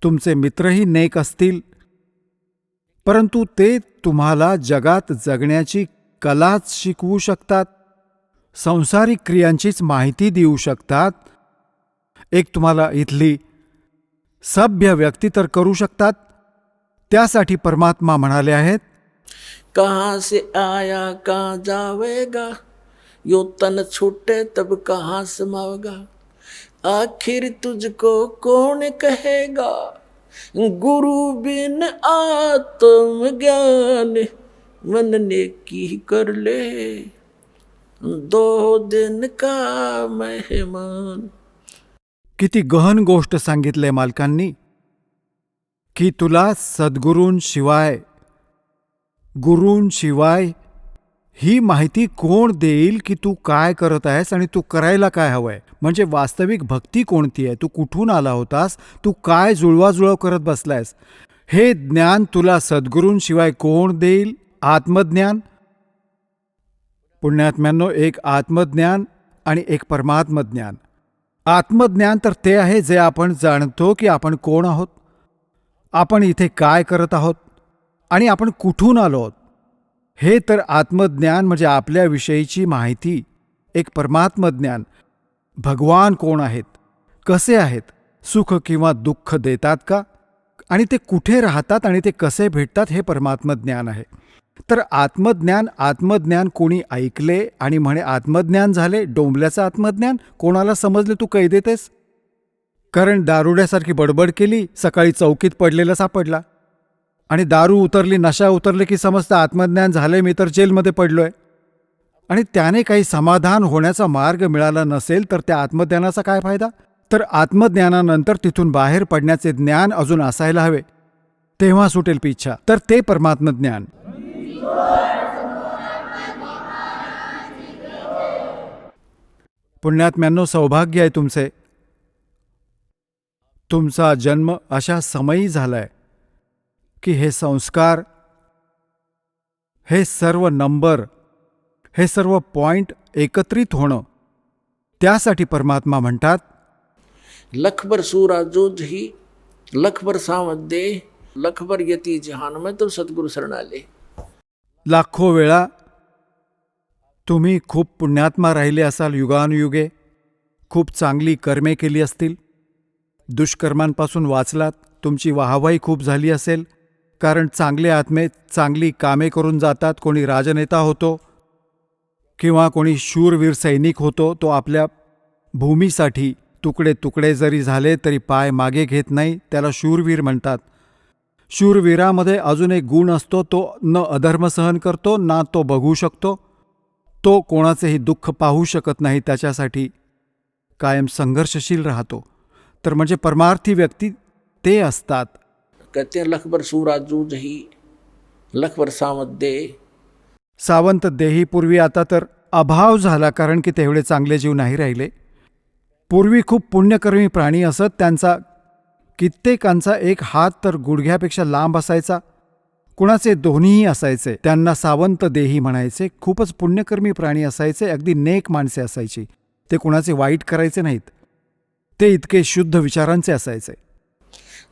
तुमचे मित्रही नेक असतील, परंतु ते तुम्हाला जगात जगण्याची कलाच शिकवू शकतात, संसारिक क्रियांचीच माहिती देऊ शकतात, एक तुम्हाला इथली सभ्य व्यक्ती तर करू शकतात. त्यासाठी परमात्मा म्हणाले आहेत, कहाँ से आया कहाँ जावेगा, यो तन छूटे तब कहाँ समावेगा, आखिर तुझको कौन कहेगा, गुरु बिन आत्म ज्ञान, मन ने की कर ले 2 दिन का मेहमान. किती गहन गोष्ट सांगितले मालकांनी, की तुला सद्गुरूंशिवाय गुरूंशिवाय ही माहिती कोण देईल की तू काय करत आहेस आणि तू करायला काय हवंय. म्हणजे वास्तविक भक्ती कोणती आहे, तू कुठून आला होतास, तू काय जुळवाजुळव करत बसलायस, हे ज्ञान तुला सद्गुरूंशिवाय कोण देईल. आत्मज्ञान. पुण्यात्म्यांनो, एक आत्मज्ञान आणि एक परमात्मज्ञान. आत्मज्ञान तर ते आहे जे आपण जाणतो की आपण कोण आहोत, आपण इथे काय करत आहोत आणि आपण कुठून आलो आहोत. हे तर आत्मज्ञान म्हणजे आपल्याविषयीची माहिती. एक परमात्मज्ञान, भगवान कोण आहेत, कसे आहेत, सुख किंवा दुःख देतात का, आणि ते कुठे राहतात आणि ते कसे भेटतात, हे परमात्मज्ञान आहे. तर आत्मज्ञान कोणी ऐकले आणि म्हणे आत्मज्ञान झाले, डोंबल्याचं आत्मज्ञान कोणाला समजले तू कै देतेस. कारण दारुड्यासारखी बडबड केली, सकाळी चौकीत पडलेला सापडला, आणि दारू उतरली, नशा उतरले की समजतं आत्मज्ञान झाले, मी तर जेलमध्ये पडलोय. आणि त्याने काही समाधान होण्याचा मार्ग मिळाला नसेल तर त्या आत्मज्ञानाचा काय फायदा. तर आत्मज्ञानानंतर तिथून बाहेर पडण्याचे ज्ञान अजून असायला हवे, तेव्हा सुटेल पिच्छा. तर ते परमात्मज्ञान. पुण्यात्म्यांनो, सौभाग्य आहे तुमचे. तुमचा जन्म अशा समयी झालाय की हे संस्कार, हे सर्व नंबर, हे सर्व पॉइंट एकत्रित होणं, त्यासाठी परमात्मा म्हणतात, लखबर सूरा जूझ ही लखबर सावध दे, लखबर यती जहान में तो सद्गुरु शरण आले. लाखो वेळा तुम्ही खूप पुण्यात्मा राहिले असाल, युगानुयुगे खूप चांगली कर्मे केली असतील, दुष्कर्मांपासून वाचलात, तुमची वाहवाही खूप झाली असेल. कारण चांगले आत्मे चांगली कामे करून जातात. कोणी राजनेता होतो किंवा कोणी शूरवीर सैनिक होतो, तो आपल्या भूमीसाठी तुकडे तुकडे जरी झाले तरी पाय मागे घेत नाही, त्याला शूरवीर म्हणतात. शूरवीरामध्ये अजून एक गुण असतो, तो न अधर्म सहन करतो, ना तो बघू शकतो, तो कोणाचेही दुःख पाहू शकत नाही, त्याच्यासाठी कायम संघर्षशील राहतो. तर म्हणजे परमार्थी व्यक्ती ते असतात. कहते हैं लखबर सूरा जूझ ही लखबर सावध दे. सावंत देहीपूर्वी आता तर अभाव झाला, कारण की तेवढे चांगले जीव नाही राहिले. पूर्वी खूप पुण्यकर्मी प्राणी असत, त्यांचा कित्येकांचा एक हात तर गुडघ्यापेक्षा लांब असायचा, कुणाचे दोन्हीही असायचे. त्यांना सावंत देही म्हणायचे. खूपच पुण्यकर्मी प्राणी असायचे, अगदी नेक माणसे असायची. ते कुणाचे वाईट करायचे नाहीत, ते इतके शुद्ध विचारांचे असायचे.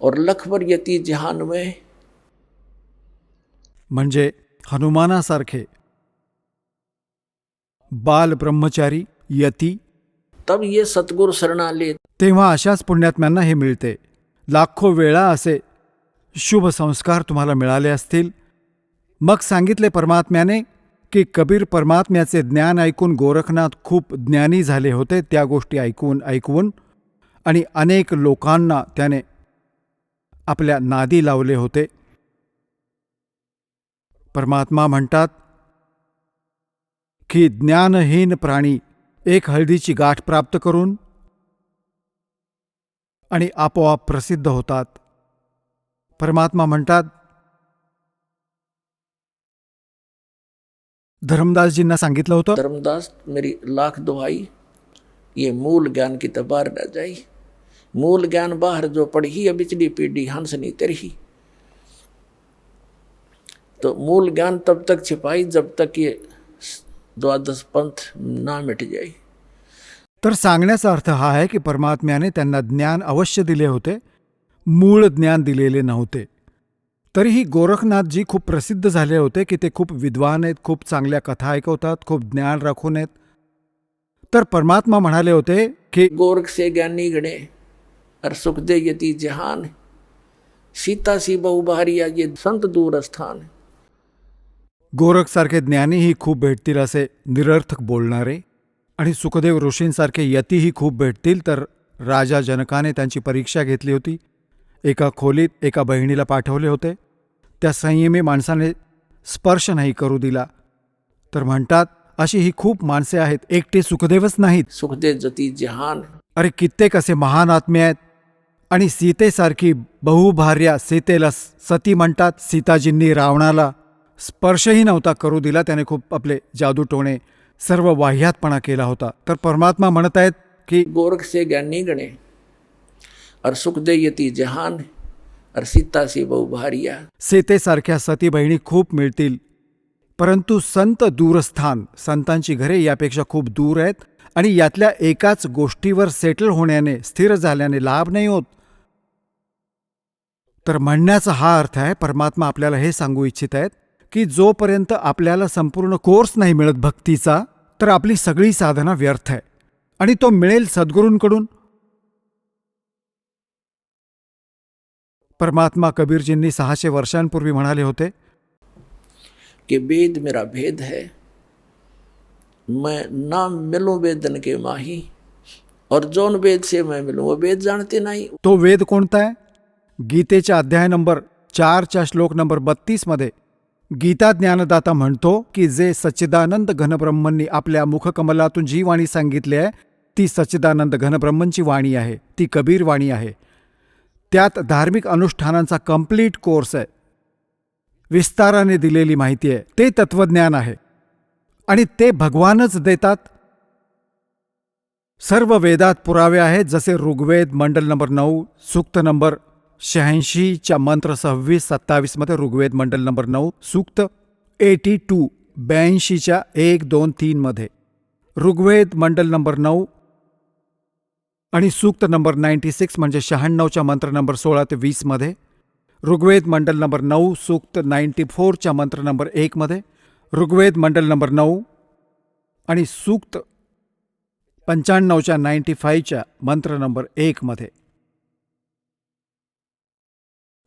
और लखबर यती जहान में, म्हणजे हनुमानासारखे बाल ब्रह्मचारी यती. तब ये सतगुरु शरण आले. तेव्हा अशाच पुण्यात्म्यांना हे मिळते. लाखो वेळा असे शुभ संस्कार तुम्हाला मिळाले असतील. मग सांगितले परमात्म्याने की कबीर परमात्म्याचे ज्ञान ऐकून गोरखनाथ खूप ज्ञानी झाले होते. त्या गोष्टी ऐकून आणि अनेक लोकांना त्याने आपल्या नादी लावले होते. परमात्मा म्हणतात की ज्ञानहीन प्राणी एक हळदीची गाठ प्राप्त करून आणि आपोआप प्रसिद्ध होतात. परमात्मा म्हणतात, धर्मदासजींना सांगितलं होतं, धर्मदास मेरी लाख दुहाई, ये मूल ज्ञान की तबार न जाई. मूल ज्ञान बाहर जो पढ़ी अब बिचली पीढ़ी हंस नहीं तरही. तो मूल ज्ञान तब तक छिपाई जब तक ये द्वादश पंथ ना मिट जाए. तर सांगण्याचा अर्थ हा आहे की परमात्म्याने त्यांना ज्ञान अवश्य दिले होते, मूळ ज्ञान दिलेले नव्हते. तरीही गोरखनाथजी खूप प्रसिद्ध झाले होते की ते खूप विद्वान आहेत, खूप चांगल्या कथा ऐकवतात, खूप ज्ञान राखून आहेत. तर परमात्मा म्हणाले होते की गोरख से ज्ञानी गणे और सुख दे यति जहान, सीता सी बहुबारिया ये संत दूर स्थान. गोरखसारखे ज्ञानीही खूप भेटतील असे निरर्थक बोलणारे, आणि सुखदेव ऋषींसारखे यतीही खूप भेटतील. तर राजा जनकाने त्यांची परीक्षा घेतली होती. एका खोलीत एका बहिणीला पाठवले होते. त्या संयमी माणसाने स्पर्श नाही करू दिला. तर म्हणतात अशी ही खूप माणसे आहेत, एकटे सुखदेवच नाहीत. सुख दे जति जहान. अरे कित्येक असे महान आत्मे आहेत. आणि सीतेसारखी बहुभार्या सीतेला सती म्हणतात. सीताजींनी रावणाला स्पर्शही नव्हता करू दिला. त्याने खूप आपले जादूटोणे सर्व वाह्यातपणा केला होता. तर परमात्मा म्हणत आहेत की गोरख से ज्ञानी गणे और सुख दे यति जहान, और सीता सी बहुबारिया. सीतेसारख्या सती बहिणी खूप मिळतील, परंतु संत दूरस्थान, संतांची घरे यापेक्षा खूप दूर आहेत. आणि यातल्या एकाच गोष्टीवर सेटल होण्याने, स्थिर झाल्याने लाभ नाही होत. तर म्हणण्याचा हा अर्थ आहे, परमात्मा आपल्याला हे सांगू इच्छित आहेत की जोपर्यंत आपल्याला संपूर्ण कोर्स नाही मिळत भक्तीचा, तर आपली सगळी साधना व्यर्थ आहे. आणि तो मिळेल सद्गुरूंकडून. परमात्मा कबीरजींनी 600 वर्षांपूर्वी म्हणाले होते कि वेद मेरा भेद है, मैं ना मिलूं वेदन के माही, और जौन वेद से मैं मिलूं वो वेद जानते नहीं. तो वेद कोणता आहे? गीतेच्या अध्याय नंबर 4च्या श्लोक नंबर 32 मध्ये गीता ज्ञानदाता म्हणतो की जे सच्चिदानंद घनब्रह्मंनी आपल्या मुखकमलातून जी वाणी सांगितली आहे ती सच्चिदानंद घनब्रह्मंची वाणी आहे, ती कबीर वाणी आहे. त्यात धार्मिक अनुष्ठानांचा कंप्लीट कोर्स आहे, विस्ताराने दिलेली माहिती आहे. ते तत्वज्ञान आहे आणि ते भगवानच देतात. सर्व वेदात पुरावे आहेत, जसे ऋग्वेद मंडल नंबर 9 सूक्त नंबर 86च्या मंत्र 26-27 मध्ये, ऋग्वेद मंडल नंबर 9 सूक्त 82 82च्या 1, 2, 3 मध्ये, ऋग्वेद मंडल नंबर 9 आणि सूक्त नंबर 96 म्हणजे 96च्या मंत्र नंबर 16 ते 20 मध्ये, ऋग्वेद मंडल नंबर 9 सूक्त 94च्या मंत्र नंबर 1 मध्ये, ऋग्वेद मंडल नंबर 9 आणि सूक्त 95च्या 95च्या मंत्र नंबर 1 मध्ये,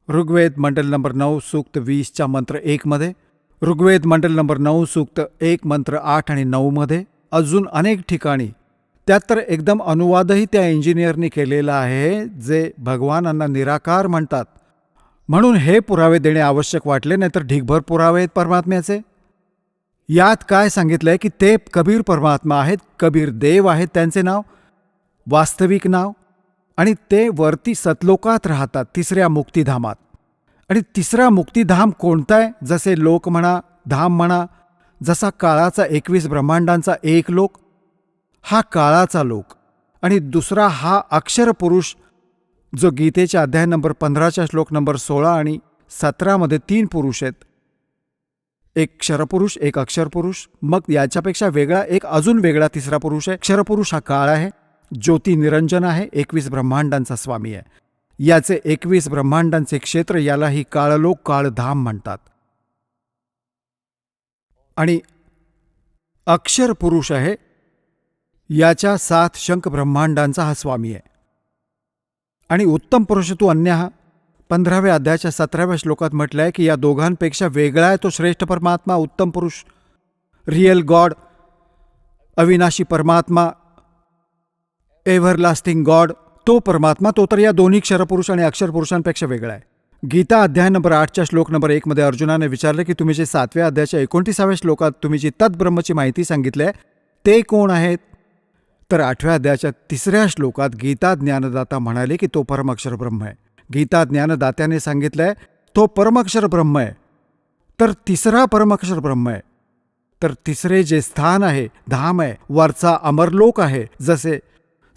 ऋग्वेद मंडल नंबर 9 सूक्त 20च्या मंत्र 1 मध्ये, ऋग्वेद मंडल नंबर 9 सूक्त 1 मंत्र 8 आणि 9 मध्ये, अजून अनेक ठिकाणी. त्यात तर एकदम अनुवादही त्या इंजिनियरनी केलेला आहे जे भगवानांना निराकार म्हणतात. म्हणून हे पुरावे देणे आवश्यक वाटले, नाहीतर ढिगभर पुरावे आहेत परमात्म्याचे. यात काय सांगितलंय की ते कबीर परमात्मा आहेत, कबीर देव आहेत त्यांचे नाव, वास्तविक नाव. आणि ते वरती सतलोकात राहतात, 3ऱ्या मुक्तिधामात. आणि 3रा मुक्तिधाम कोणता आहे? जसे लोक म्हणा, धाम म्हणा, जसा काळाचा 21 ब्रह्मांडांचा एक लोक, हा काळाचा लोक. आणि दुसरा हा अक्षर पुरुष, जो गीतेच्या अध्याय नंबर 15च्या श्लोक नंबर 16 आणि 17 मध्ये 3 पुरुष आहेत, एक क्षरपुरुष, एक अक्षरपुरुष. मग याच्यापेक्षा वेगळा एक अजून वेगळा 3रा पुरुष आहे. क्षरपुरुष हा काळ आहे, ज्योती निरंजन आहे, 21 ब्रह्मांडांचा स्वामी आहे. याचे 21 ब्रह्मांडांचे क्षेत्र, यालाही काळलोक, काळधाम म्हणतात. आणि अक्षर पुरुष आहे, याच्या 7 शंख ब्रह्मांडांचा हा स्वामी आहे. आणि उत्तम पुरुष तू अन्य, 15व्या अध्यायाच्या 17व्या श्लोकात म्हटलं आहे की या दोघांपेक्षा वेगळा आहे तो श्रेष्ठ परमात्मा, उत्तम पुरुष, रियल गॉड, अविनाशी परमात्मा, एव्हरलास्टिंग गॉड. तो परमात्मा, तो तर या दोन्ही क्षरपुरुष आणि अक्षरपुरुषांपेक्षा वेगळा आहे. गीता अध्याय नंबर 8च्या श्लोक नंबर 1 मध्ये अर्जुनाने विचारले की तुम्ही जे 7व्या अध्यायाच्या 29व्या श्लोकात तुम्ही जी तद्ब्रह्मची माहिती सांगितली आहे ते कोण आहेत? तर 8व्या अध्यायाच्या 3ऱ्या श्लोकात गीता ज्ञानदाता म्हणाले की तो परमअक्षर ब्रह्म आहे. गीता ज्ञानदात्याने सांगितलंय तो परमअक्षर ब्रह्म आहे. तर 3रा परमअक्षर ब्रह्म आहे. तर 3रे जे स्थान आहे, धाम आहे, वरचा अमरलोक आहे, जसे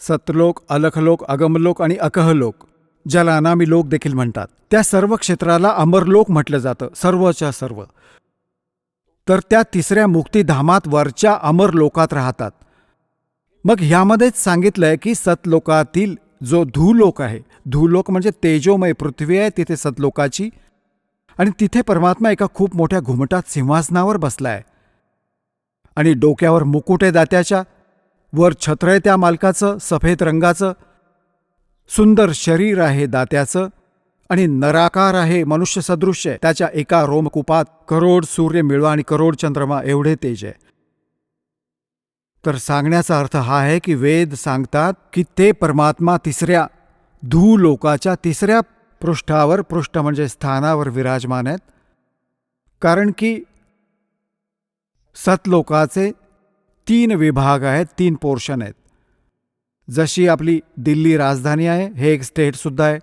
सतलोक, अलखलोक, अगमलोक आणि अकहलोक, ज्याला अनामी लोक देखील म्हणतात, त्या सर्व क्षेत्राला अमरलोक म्हटलं जातं, सर्वच्या सर्व. तर त्या 3ऱ्या मुक्तिधामात वरच्या अमरलोकात राहतात. मग ह्यामध्येच सांगितलंय की सतलोकातील जो धूलोक आहे, धूलोक म्हणजे तेजोमय पृथ्वी आहे, तिथे सतलोकाची. आणि तिथे परमात्मा एका खूप मोठ्या घुमटात सिंहासनावर बसलाय आणि डोक्यावर मुकुट आहे दात्याच्या, वर छत्र आहे त्या मालकाचं सफेद रंगाचं, सुंदर शरीर आहे दात्याचं आणि नराकार आहे मनुष्य सदृश्य आहे. त्याच्या एका रोमकुपात करोड सूर्य मिळवा आणि करोड चंद्रमा एवढे तेज आहे. तर सांगण्याचा अर्थ हा आहे की वेद सांगतात की ते परमात्मा तिसऱ्या लोकाच्या तिसऱ्या पृष्ठावर, पृष्ठ म्हणजे स्थानावर विराजमान आहेत. कारण की सतलोकाचे 3 विभाग आहेत, 3 पोर्शन आहेत. जशी आपली दिल्ली राजधानी आहे, हे एक स्टेटसुद्धा आहे.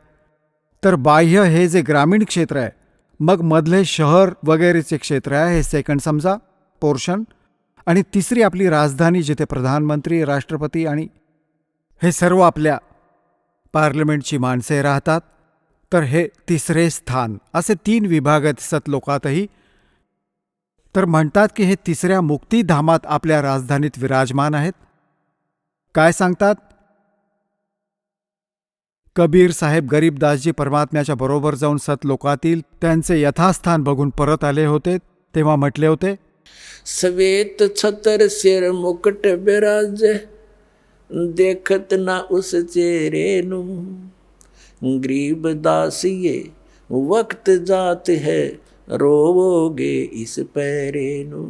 तर बाह्य हे जे ग्रामीण क्षेत्र आहे, मग मधले शहर वगैरेचे क्षेत्र आहे, हे सेकंड समजा पोर्शन. आणि तिसरी आपली राजधानी जिथे प्रधानमंत्री, राष्ट्रपती आणि हे सर्व आपल्या पार्लमेंटची माणसे राहतात. तर हे तिसरे स्थान. असे 3 विभाग आहेत सतलोकातही. तर म्हणतात की हे तिसऱ्या मुक्तिधामात आपल्या राजधानीत विराजमान आहेत. काय सांगतात? कबीर साहेब गरीबदासजी परमात्म्याच्या बरोबर जाऊन सतलोकातील त्यांचे यथास्थान बघून परत आले होते. तेव्हा म्हटले होते, सवेत छतर सिर मुकुट बिराजे, देखत ना उस चेहरे नु, गरीब दास ये वक्त जात है, रोवोगे इस पैरे नु,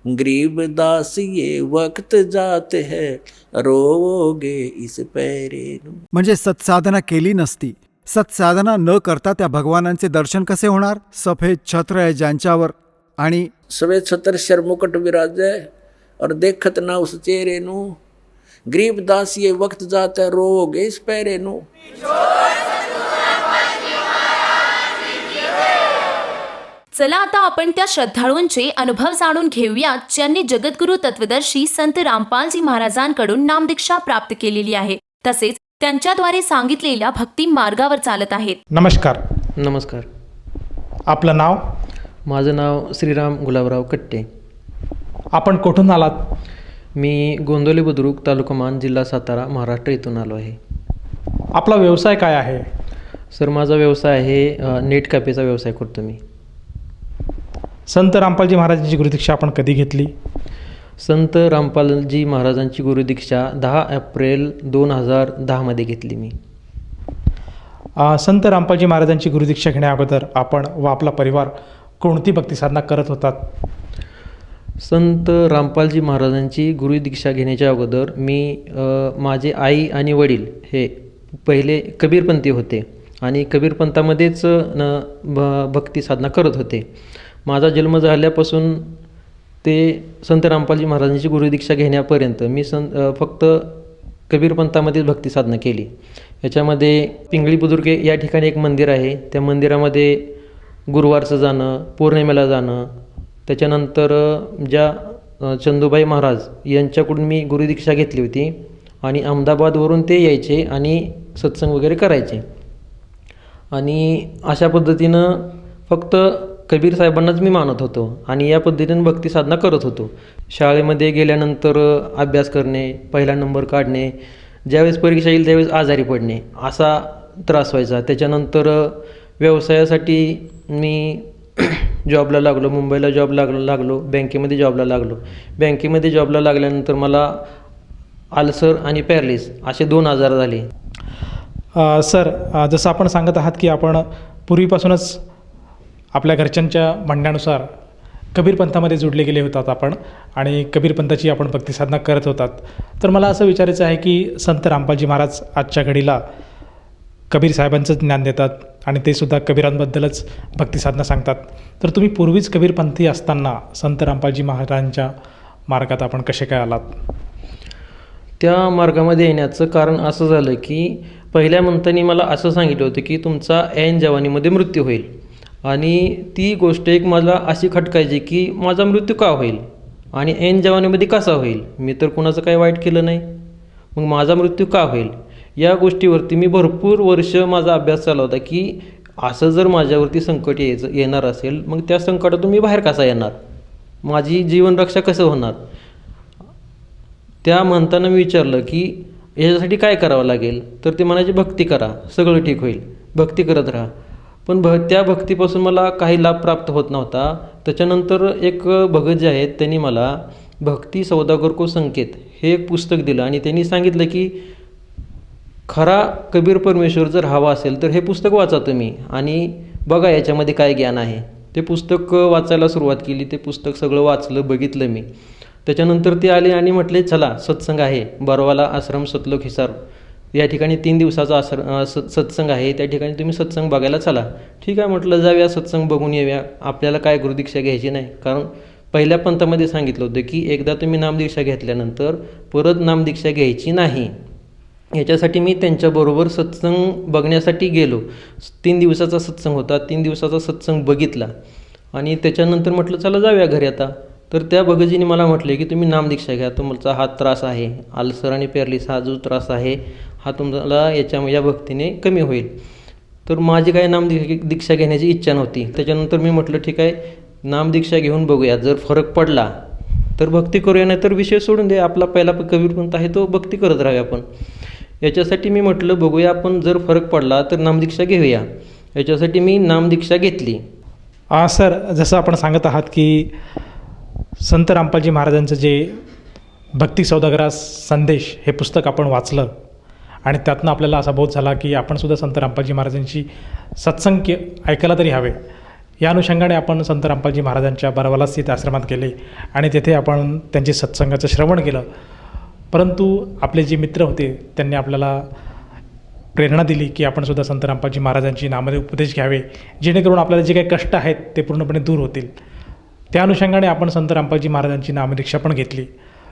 गरीब दास ये वक्त जात है, रोवोगे इस पैरे नु. म्हणजे सत्साधना केली नसती, सत्साधना न करता त्या भगवानांचे दर्शन कसे होणार? सफेद छत्र आहे ज्यांच्यावर आणि सवेत छतर सिर मुकुट बिराजे और देखत ना उस चेहरे नु, गरीब दास ये वक्त जात है, रोवोगे इस पैरे नु. चला आता आपण त्या श्रद्धाळूंचे अनुभव जाणून घेऊयात ज्यांनी जगद्गुरू तत्वदर्शी संत रामपालजी महाराजांकडून नामदीक्षा प्राप्त केलेली आहे, तसेच त्यांच्याद्वारे सांगितलेल्या भक्ती मार्गावर चालत आहेत. नमस्कार. नमस्कार. आपलं नाव? माझं नाव श्रीराम गुलाबराव कट्टे. आपण कुठून आलात? मी गोंदवले बुद्रुक, तालुका मान, जिल्हा सातारा, महाराष्ट्र इथून आलो आहे. आपला व्यवसाय काय आहे? सर, माझा व्यवसाय आहे नेट कॅफेचा व्यवसाय करतो मी. संत रामपालजी महाराजांची गुरुदीक्षा आपण कधी घेतली? संत रामपालजी महाराजांची गुरुदीक्षा 10 एप्रिल 2010 घेतली मी. संत रामपालजी महाराजांची गुरुदीक्षा घेण्या अगोदर आपण व आपला परिवार कोणती भक्तिसाधना करत होतात? संत रामपालजी महाराजांची गुरुदीक्षा घेण्याच्या अगोदर मी माझे आई आणि वडील हे पहिले कबीरपंथी होते आणि कबीरपंथामध्येच भक्तिसाधना करत होते. माझा जन्म झाल्यापासून ते संत रामपालजी महाराजांची गुरुदीक्षा घेण्यापर्यंत मी फक्त कबीरपंथामध्येच भक्तिसाधना केली. याच्यामध्ये पिंगळी बुद्रुक या ठिकाणी एक मंदिर आहे. त्या मंदिरामध्ये गुरुवारचं जाणं, पौर्णिमेला जाणं, त्याच्यानंतर ज्या चंदूबाई महाराज यांच्याकडून मी गुरुदीक्षा घेतली होती आणि अहमदाबादवरून ते यायचे आणि सत्संग वगैरे करायचे. आणि अशा पद्धतीनं फक्त कबीर साहेबांनाच मी मानत होतो आणि या पद्धतीनं भक्तिसाधना करत होतो. शाळेमध्ये गेल्यानंतर अभ्यास करणे, पहिला नंबर काढणे, ज्यावेळेस परीक्षा येईल त्यावेळेस आजारी पडणे, असा त्रास व्हायचा. त्याच्यानंतर व्यवसायासाठी मी जॉबला लागलो, मुंबईला जॉब लागलो, बँकेमध्ये जॉबला लागलो. बँकेमध्ये जॉबला लागल्यानंतर मला आल्सर आणि पॅरालिस असे 2 आजार झाले. सर, जसं आपण सांगत आहात की आपण पूर्वीपासूनच आपल्या घरच्यांच्या म्हणण्यानुसार कबीरपंथामध्ये जोडले गेले होतात आपण आणि कबीरपंथाची आपण भक्तिसाधना करत होतात. तर मला असं विचारायचं आहे की संत रामपालजी महाराज आजच्या घडीला कबीर साहेबांचं ज्ञान देतात आणि ते सुद्धा कबीरांबद्दलच भक्तिसाधना सांगतात. तर तुम्ही पूर्वीच कबीरपंथी असताना संत रामपालजी महाराजांच्या मार्गात आपण कसे काय आलात? त्या मार्गामध्ये येण्याचं कारण असं झालं की पहिल्या मंथांनी मला असं सांगितलं होतं की तुमचा ऐन जवानीमध्ये मृत्यू होईल आणि ती गोष्ट एक मला अशी खटकायची की माझा मृत्यू का होईल आणि ऐन जवानीमध्ये कसा होईल? मी तर कुणाचं काही वाईट केलं नाही, मग माझा मृत्यू का होईल? या गोष्टीवरती मी भरपूर वर्ष माझा अभ्यास चालला होता की असं जर माझ्यावरती संकट येणार असेल, मग त्या संकटातून मी बाहेर कसा येणार, माझी जीवनरक्षा कसं होणार? त्या म्हणताना मी विचारलं की याच्यासाठी काय करावं लागेल? तर ते म्हणायचे भक्ती करा, सगळं ठीक होईल, भक्ती करत राहा. पण त्या भक्तीपासून मला काही लाभ प्राप्त होत नव्हता. त्याच्यानंतर एक भगत जे आहेत त्यांनी मला भक्ती सौदागर को संकेत हे एक पुस्तक दिलं आणि त्यांनी सांगितलं की खरा कबीर परमेश्वर जर हवा असेल तर हे पुस्तक वाचा तुम्ही आणि बघा याच्यामध्ये काय ज्ञान आहे. ते पुस्तक वाचायला सुरुवात केली. ते पुस्तक सगळं वाचलं, बघितलं मी. त्याच्यानंतर ते आले आणि म्हटले चला सत्संग आहे बरवाला आश्रम सतलोक हिसार या ठिकाणी 3 दिवसाचा सत्संग आहे, त्या ठिकाणी तुम्ही सत्संग बघायला चला. ठीक आहे म्हटलं, जाऊया सत्संग बघून येऊया. आपल्याला काय गुरुदीक्षा घ्यायची नाही, कारण पहिल्या पंथामध्ये सांगितलं होतं की एकदा तुम्ही नामदीक्षा घेतल्यानंतर परत नामदीक्षा घ्यायची नाही. याच्यासाठी मी त्यांच्याबरोबर सत्संग बघण्यासाठी गेलो. 3 दिवसाचा सत्संग होता. 3 दिवसाचा सत्संग बघितला आणि त्याच्यानंतर म्हटलं चला जाऊया घरी आता. तर त्या भगतजीने मला म्हटले की तुम्ही नामदीक्षा घ्या, तुमचा हा त्रास आहे, आल्सर आणि पॅरालिस हा जो त्रास आहे हा तुम्हाला या भक्तीने कमी होईल. तर माझी काय नामदीक्षा घेण्याची इच्छा नव्हती. त्याच्यानंतर मी म्हटलं ठीक आहे, नामदीक्षा घेऊन बघूया, जर फरक पडला तर भक्ती करूया, नाही तर विषय सोडून दे. आपला पहिला कबीरपंथ आहे तो भक्ती करत राहूया आपण. याच्यासाठी मी म्हटलं बघूया, आपण जर फरक पडला तर नामदीक्षा घेऊया. याच्यासाठी मी नामदीक्षा घेतली. सर, जसं आपण सांगत आहात की संत रामपालजी महाराजांचं जे भक्ती सौदागरास संदेश हे पुस्तक आपण वाचलं आणि त्यातनं आपल्याला असा बोध झाला की आपणसुद्धा संत रामपालजी महाराजांची सत्संग ऐकायला तरी हवे. या अनुषंगाने आपण संत रामपालजी महाराजांच्या बरवाला स्थित आश्रमात गेले आणि तेथे आपण त्यांचे सत्संगाचं श्रवण केलं. परंतु आपले जे मित्र होते त्यांनी आपल्याला प्रेरणा दिली की आपणसुद्धा संत रामपालजी महाराजांची नामदेव उपदेश घ्यावे, जेणेकरून आपल्याला जे काही कष्ट आहेत ते पूर्णपणे दूर होतील. त्या अनुषंगाने आपण संत रामपालजी महाराजांची नामदीक्षा पण घेतली.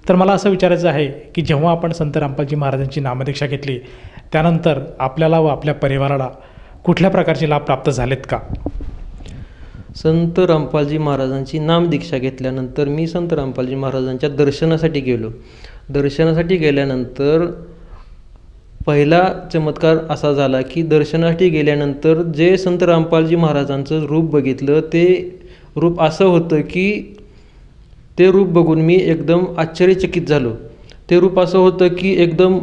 तर मला असं विचारायचं आहे की जेव्हा आपण संत रामपालजी महाराजांची नामदीक्षा घेतली त्यानंतर आपल्याला व आपल्या परिवाराला कुठल्या प्रकारचे लाभ प्राप्त झालेत का? संत रामपालजी महाराजांची नामदीक्षा घेतल्यानंतर मी संत रामपालजी महाराजांच्या दर्शनासाठी गेलो. दर्शनासाठी गेल्यानंतर पहिला चमत्कार असा झाला की दर्शनासाठी गेल्यानंतर जे संत रामपालजी महाराजांचं रूप बघितलं ते रूप असं होतं की ते रूप बघून मी एकदम आश्चर्यचकित झालो. ते रूप असं होतं की एकदम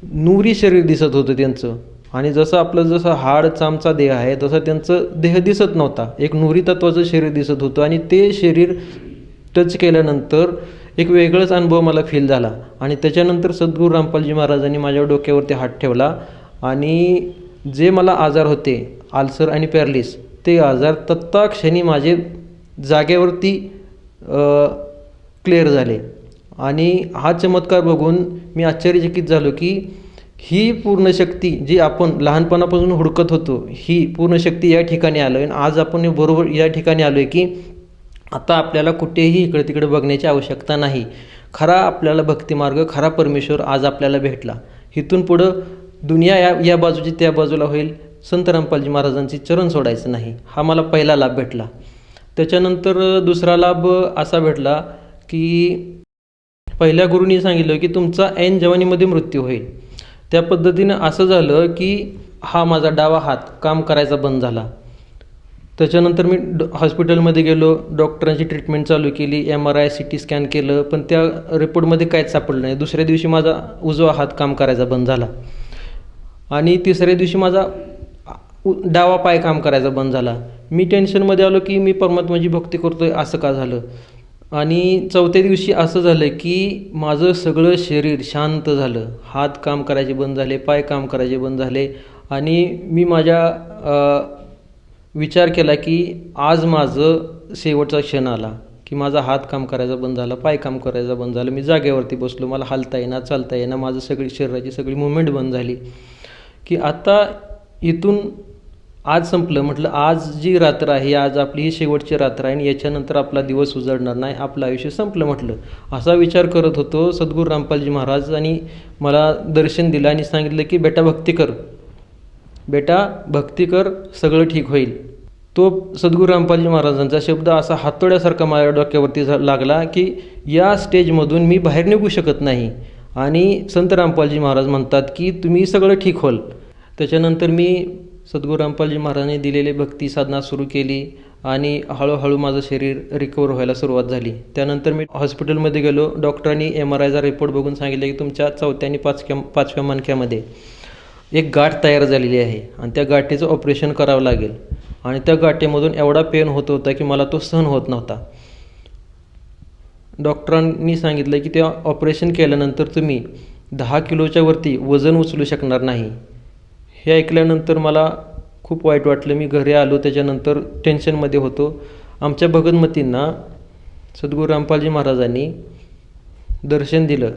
नूरी शरीर दिसत होतं त्यांचं, आणि जसं हाड चामचा देह आहे तसं त्यांचं देह दिसत नव्हता. एक नूरी तत्वाचं शरीर दिसत होतं आणि ते शरीर टच केल्यानंतर एक वेगळाच अनुभव मला फील झाला. आणि त्याच्यानंतर सद्गुरू रामपालजी महाराजांनी माझ्या डोक्यावरती हात ठेवला आणि जे मला आजार होते आल्सर आणि पॅरालिस ते आजार तत्क्षणी माझे जागेवरती क्लिअर झाले. आणि हा चमत्कार बघून मी आश्चर्यचकित झालो की ही पूर्ण शक्ती जी आपण लहानपणापासून हुडकत होतो ही पूर्ण शक्ती या ठिकाणी आलो आहे. आणि आज आपण बरोबर या ठिकाणी आलो आहे की आता आपल्याला कुठेही इकडे तिकडे बघण्याची आवश्यकता नाही. खरा आपल्याला भक्तिमार्ग, खरा परमेश्वर आज आपल्याला भेटला. इथून पुढं दुनिया या बाजूची त्या बाजूला होईल, संत रामपालजी महाराजांची चरण सोडायचं नाही. हा मला पहिला लाभ भेटला. त्याच्यानंतर दुसरा लाभ असा भेटला की पहिल्या गुरुंनी सांगितलं की तुमचा ऐन जवानीमध्ये मृत्यू होईल. त्या पद्धतीनं असं झालं की हा माझा डावा हात काम करायचा बंद झाला. त्याच्यानंतर मी हॉस्पिटलमध्ये गेलो, डॉक्टरांची ट्रीटमेंट चालू केली, MRI CT स्कॅन केलं, पण त्या रिपोर्टमध्ये काहीच सापडलं नाही. दुसऱ्या दिवशी माझा उजवा हात काम करायचा बंद झाला आणि तिसऱ्या दिवशी माझा डावा पाय काम करायचा बंद झाला. मी टेन्शनमध्ये आलो की मी परमात्माची भक्ती करतोय असं का झालं. आणि चौथ्या दिवशी असं झालं की माझं सगळं शरीर शांत झालं, हात काम करायचे बंद झाले, पाय काम करायचे बंद झाले. आणि मी माझ्या विचार केला की आज माझं शेवटचा क्षण आला की माझा हात काम करायचा बंद झाला, पाय काम करायचा बंद झाला, मी जागेवरती बसलो, मला हालता येईना, चालता येईना, माझं सगळी शरीराची सगळी मुवमेंट बंद झाली की आता इथून आज संपलं. म्हटलं आज जी रात्र आहे, आज आपली ही शेवटची रात्र आहे आणि याच्यानंतर आपला दिवस उजळणार नाही, आपलं आयुष्य संपलं म्हटलं. असा विचार करत होतो. सद्गुरू रामपालजी महाराज आणि मला दर्शन दिलं आणि सांगितलं की बेटा भक्ती कर, बेटा भक्ती कर, सगळं ठीक होईल. तो सद्गुरू रामपालजी महाराजांचा शब्द असा हातोड्यासारखा माझ्या डोक्यावरती लागला की या स्टेजमधून मी बाहेर निघू शकत नाही. आणि संत रामपालजी महाराज म्हणतात की तुम्ही सगळं ठीक होल. त्याच्यानंतर मी सद्गुरू रामपालजी महाराजांनी दिलेली भक्ती साधना सुरू केली आणि हळूहळू माझं शरीर रिकवर व्हायला सुरुवात झाली. त्यानंतर मी हॉस्पिटलमध्ये गेलो. डॉक्टरांनी MRIचा रिपोर्ट बघून सांगितलं की तुमच्या 4थ्या आणि 5व्या मणक्यामध्ये एक गाठ तयार झालेली आहे आणि त्या गाठीचं ऑपरेशन करावं लागेल. आणि त्या गाठीमधून एवढा पेन होत होता की मला तो सहन होत नव्हता. डॉक्टरांनी सांगितलं की ते ऑपरेशन केल्यानंतर तुम्ही 10 किलोच्या वरती वजन उचलू शकणार नाही. हे ऐकल्यानंतर मला खूप वाईट वाटलं. मी घरी आलो, त्याच्यानंतर टेन्शनमध्ये होतो. आमच्या भगतमतींना सद्गुरू रामपालजी महाराजांनी दर्शन दिलं.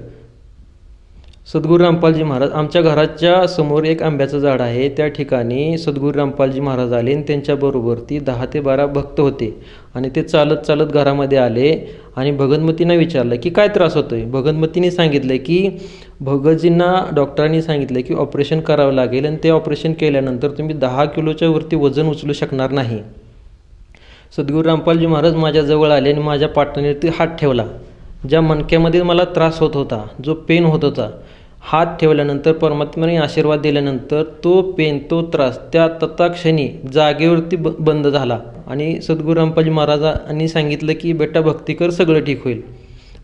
सद्गुरू रामपालजी महाराज, आमच्या घराच्या समोर एक आंब्याचं झाड आहे, त्या ठिकाणी सद्गुरू रामपालजी महाराज आले आणि त्यांच्याबरोबर ती 10 ते 12 भक्त होते आणि ते चालत चालत घरामध्ये आले आणि भगतमतींना विचारलं की काय त्रास होतो आहे. भगतमतींनी सांगितलं की भगतजींना डॉक्टरांनी सांगितलं की ऑपरेशन करावं लागेल आणि ते ऑपरेशन केल्यानंतर तुम्ही 10 किलोच्या वरती वजन उचलू शकणार नाही. सद्गुरू रामपालजी महाराज माझ्याजवळ आले आणि माझ्या पाठीवरती हात ठेवला. ज्या मणक्यामध्ये मला त्रास होत होता, जो पेन होत होता, हात ठेवल्यानंतर परमात्म्याने आशीर्वाद दिल्यानंतर तो पेन, तो त्रास त्या तत्क्षणी जागेवरती बंद झाला आणि सद्गुरू रामपालजी महाराजांनी सांगितलं की बेटा भक्ती कर, सगळं ठीक होईल.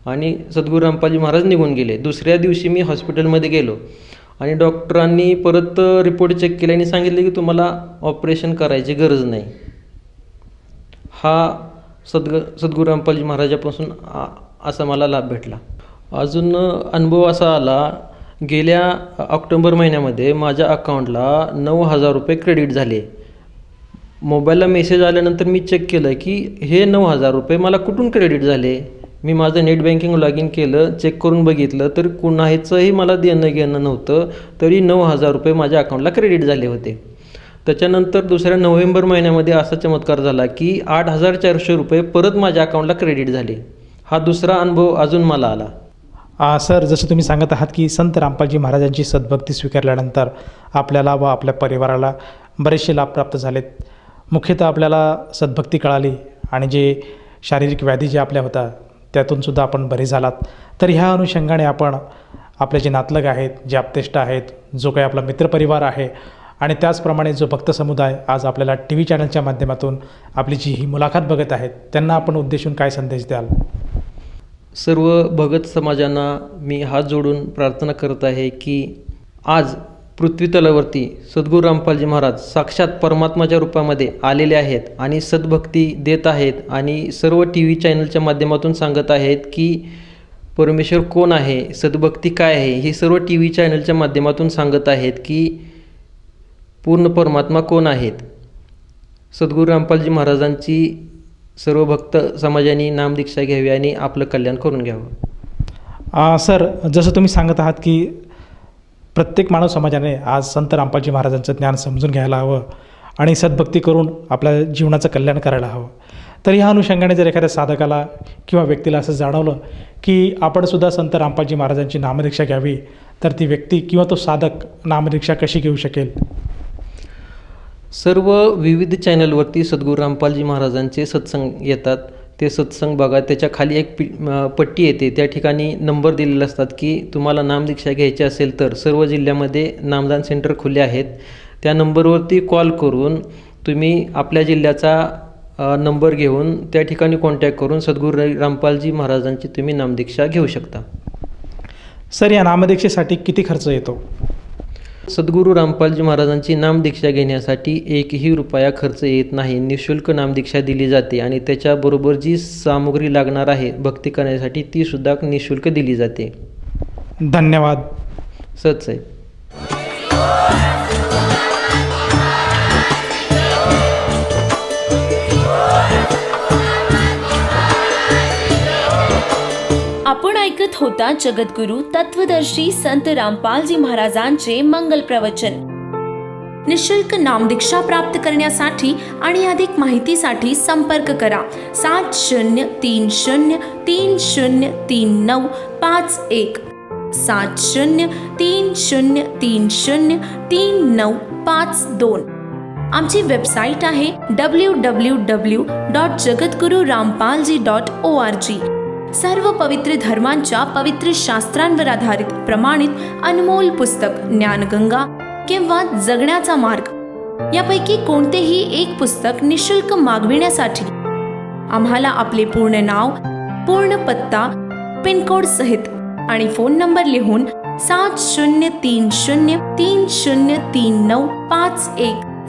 आणि सद्गुरू रामपालजी महाराज निघून गेले. दुसऱ्या दिवशी मी हॉस्पिटलमध्ये गेलो आणि डॉक्टरांनी परत रिपोर्ट चेक केले आणि सांगितले की तुम्हाला ऑपरेशन करायची गरज नाही. हा सद्गुरू रामपालजी महाराजापासून असा मला लाभ भेटला. अजून अनुभव असा आला, गेल्या ऑक्टोबर महिन्यामध्ये माझ्या अकाउंटला 9,000 रुपये क्रेडिट झाले. मोबाईलला मेसेज आल्यानंतर मी चेक केलं की हे 9,000 रुपये मला कुठून क्रेडिट झाले. मी माझं नेट बँकिंग लॉग इन केलं, चेक करून बघितलं तर कुणाचंही मला देणं घेणं नव्हतं, तरी 9,000 रुपये माझ्या अकाउंटला क्रेडिट झाले होते. त्याच्यानंतर दुसऱ्या नोव्हेंबर महिन्यामध्ये असा चमत्कार झाला की 8,400 रुपये परत माझ्या अकाउंटला क्रेडिट झाले. हा दुसरा अनुभव अजून मला आला. सर, जसं तुम्ही सांगत आहात की संत रामपालजी महाराजांची सद्भक्ती स्वीकारल्यानंतर आपल्याला व आपल्या परिवाराला बरेचसे लाभ प्राप्त झालेत. मुख्यतः आपल्याला सद्भक्ती कळाली आणि जे शारीरिक व्याधी ज्या आपल्या होत्या त्यातूनसुद्धा आपण बरे झालात. तर ह्या अनुषंगाने आपण आपले जे नातलग आहेत, जे आप्तेष्ट आहेत, जो काही आपला मित्रपरिवार आहे आणि त्याचप्रमाणे जो भक्त समुदाय आज आपल्याला टी व्ही चॅनलच्या माध्यमातून आपली जी ही मुलाखत बघत आहेत, त्यांना आपण उद्देशून काय संदेश द्याल? सर्व भगत समाजांना मी हात जोडून प्रार्थना करत आहे की आज पृथ्वी तलावरती सद्गुरू रामपालजी महाराज साक्षात परमात्माच्या रूपामध्ये आलेले आहेत आणि सद्भक्ती देत आहेत आणि सर्व टी व्ही चॅनलच्या माध्यमातून सांगत आहेत की परमेश्वर कोण आहे, सद्भक्ती काय आहे, हे सर्व टी व्ही चॅनलच्या माध्यमातून सांगत आहेत की पूर्ण परमात्मा कोण आहेत. सद्गुरू रामपालजी महाराजांची सर्व भक्त समाजाने नामदीक्षा घ्यावी आणि आपलं कल्याण करून घ्यावं. सर, जसं तुम्ही सांगत आहात की प्रत्येक मानव समाजाने आज संत रामपालजी महाराजांचं ज्ञान समजून घ्यायला हवं आणि सद्भक्ती करून आपल्या जीवनाचं कल्याण करायला हवं. तर ह्या अनुषंगाने जर एखाद्या साधकाला किंवा व्यक्तीला असं जाणवलं की आपणसुद्धा संत रामपालजी महाराजांची नामदीक्षा घ्यावी, तर ती व्यक्ती किंवा तो साधक नामदीक्षा कशी घेऊ शकेल? सर्व विविध चॅनलवरती सद्गुरू रामपालजी महाराजांचे सत्संग येतात. ते सत्संग बघा, त्याच्या खाली एक पट्टी येते, त्या ठिकाणी नंबर दिलेले असतात की तुम्हाला नामदीक्षा घ्यायची असेल तर सर्व जिल्ह्यामध्ये नामदान सेंटर खुले आहेत. त्या नंबरवरती कॉल करून तुम्ही आपल्या जिल्ह्याचा नंबर घेऊन त्या ठिकाणी कॉन्टॅक्ट करून सद्गुरू रामपालजी महाराजांची तुम्ही नामदीक्षा घेऊ शकता. सर, या नामदीक्षेसाठी किती खर्च येतो? सद्गुरू रामपालजी महाराजांची नामदीक्षा घेण्यासाठी 1ही रुपया खर्च येत नाही. निःशुल्क नामदीक्षा दिली जाते आणि त्याच्याबरोबर जी सामुग्री लागणार आहे भक्ती करण्यासाठी ती सुद्धा निःशुल्क दिली जाते. धन्यवाद. सत्साई. आपण ऐकत होता जगद्गुरु तत्वदर्शी संत रामपालजी महाराजांचे मंगल प्रवचन. निशुल्क नामदीक्षा प्राप्त करण्यासाठी आणि अधिक माहितीसाठी संपर्क करा 7030303951 7030303952. आमची वेबसाईट आहे www.jagadgururampalji.org. सर्व पवित्र धर्मांच्या पवित्र शास्त्रांवर आधारित प्रमाणित अनमोल पुस्तक ज्ञानगंगा किंवा जगण्याचा मार्ग यापैकी कोणतेही एक पुस्तक निशुल्क मागविण्यासाठी आम्हाला आपले पूर्ण नाव, पूर्ण पत्ता, पिनकोड सहित आणि फोन नंबर लिहून 7030303951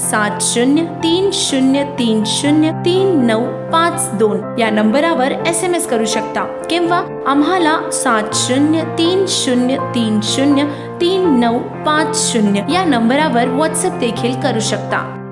7030303952 या नंबरावर SMS करू शकता किंवा आम्हाला 7030303950 या नंबरावर व्हॉट्सअप देखील करू शकता.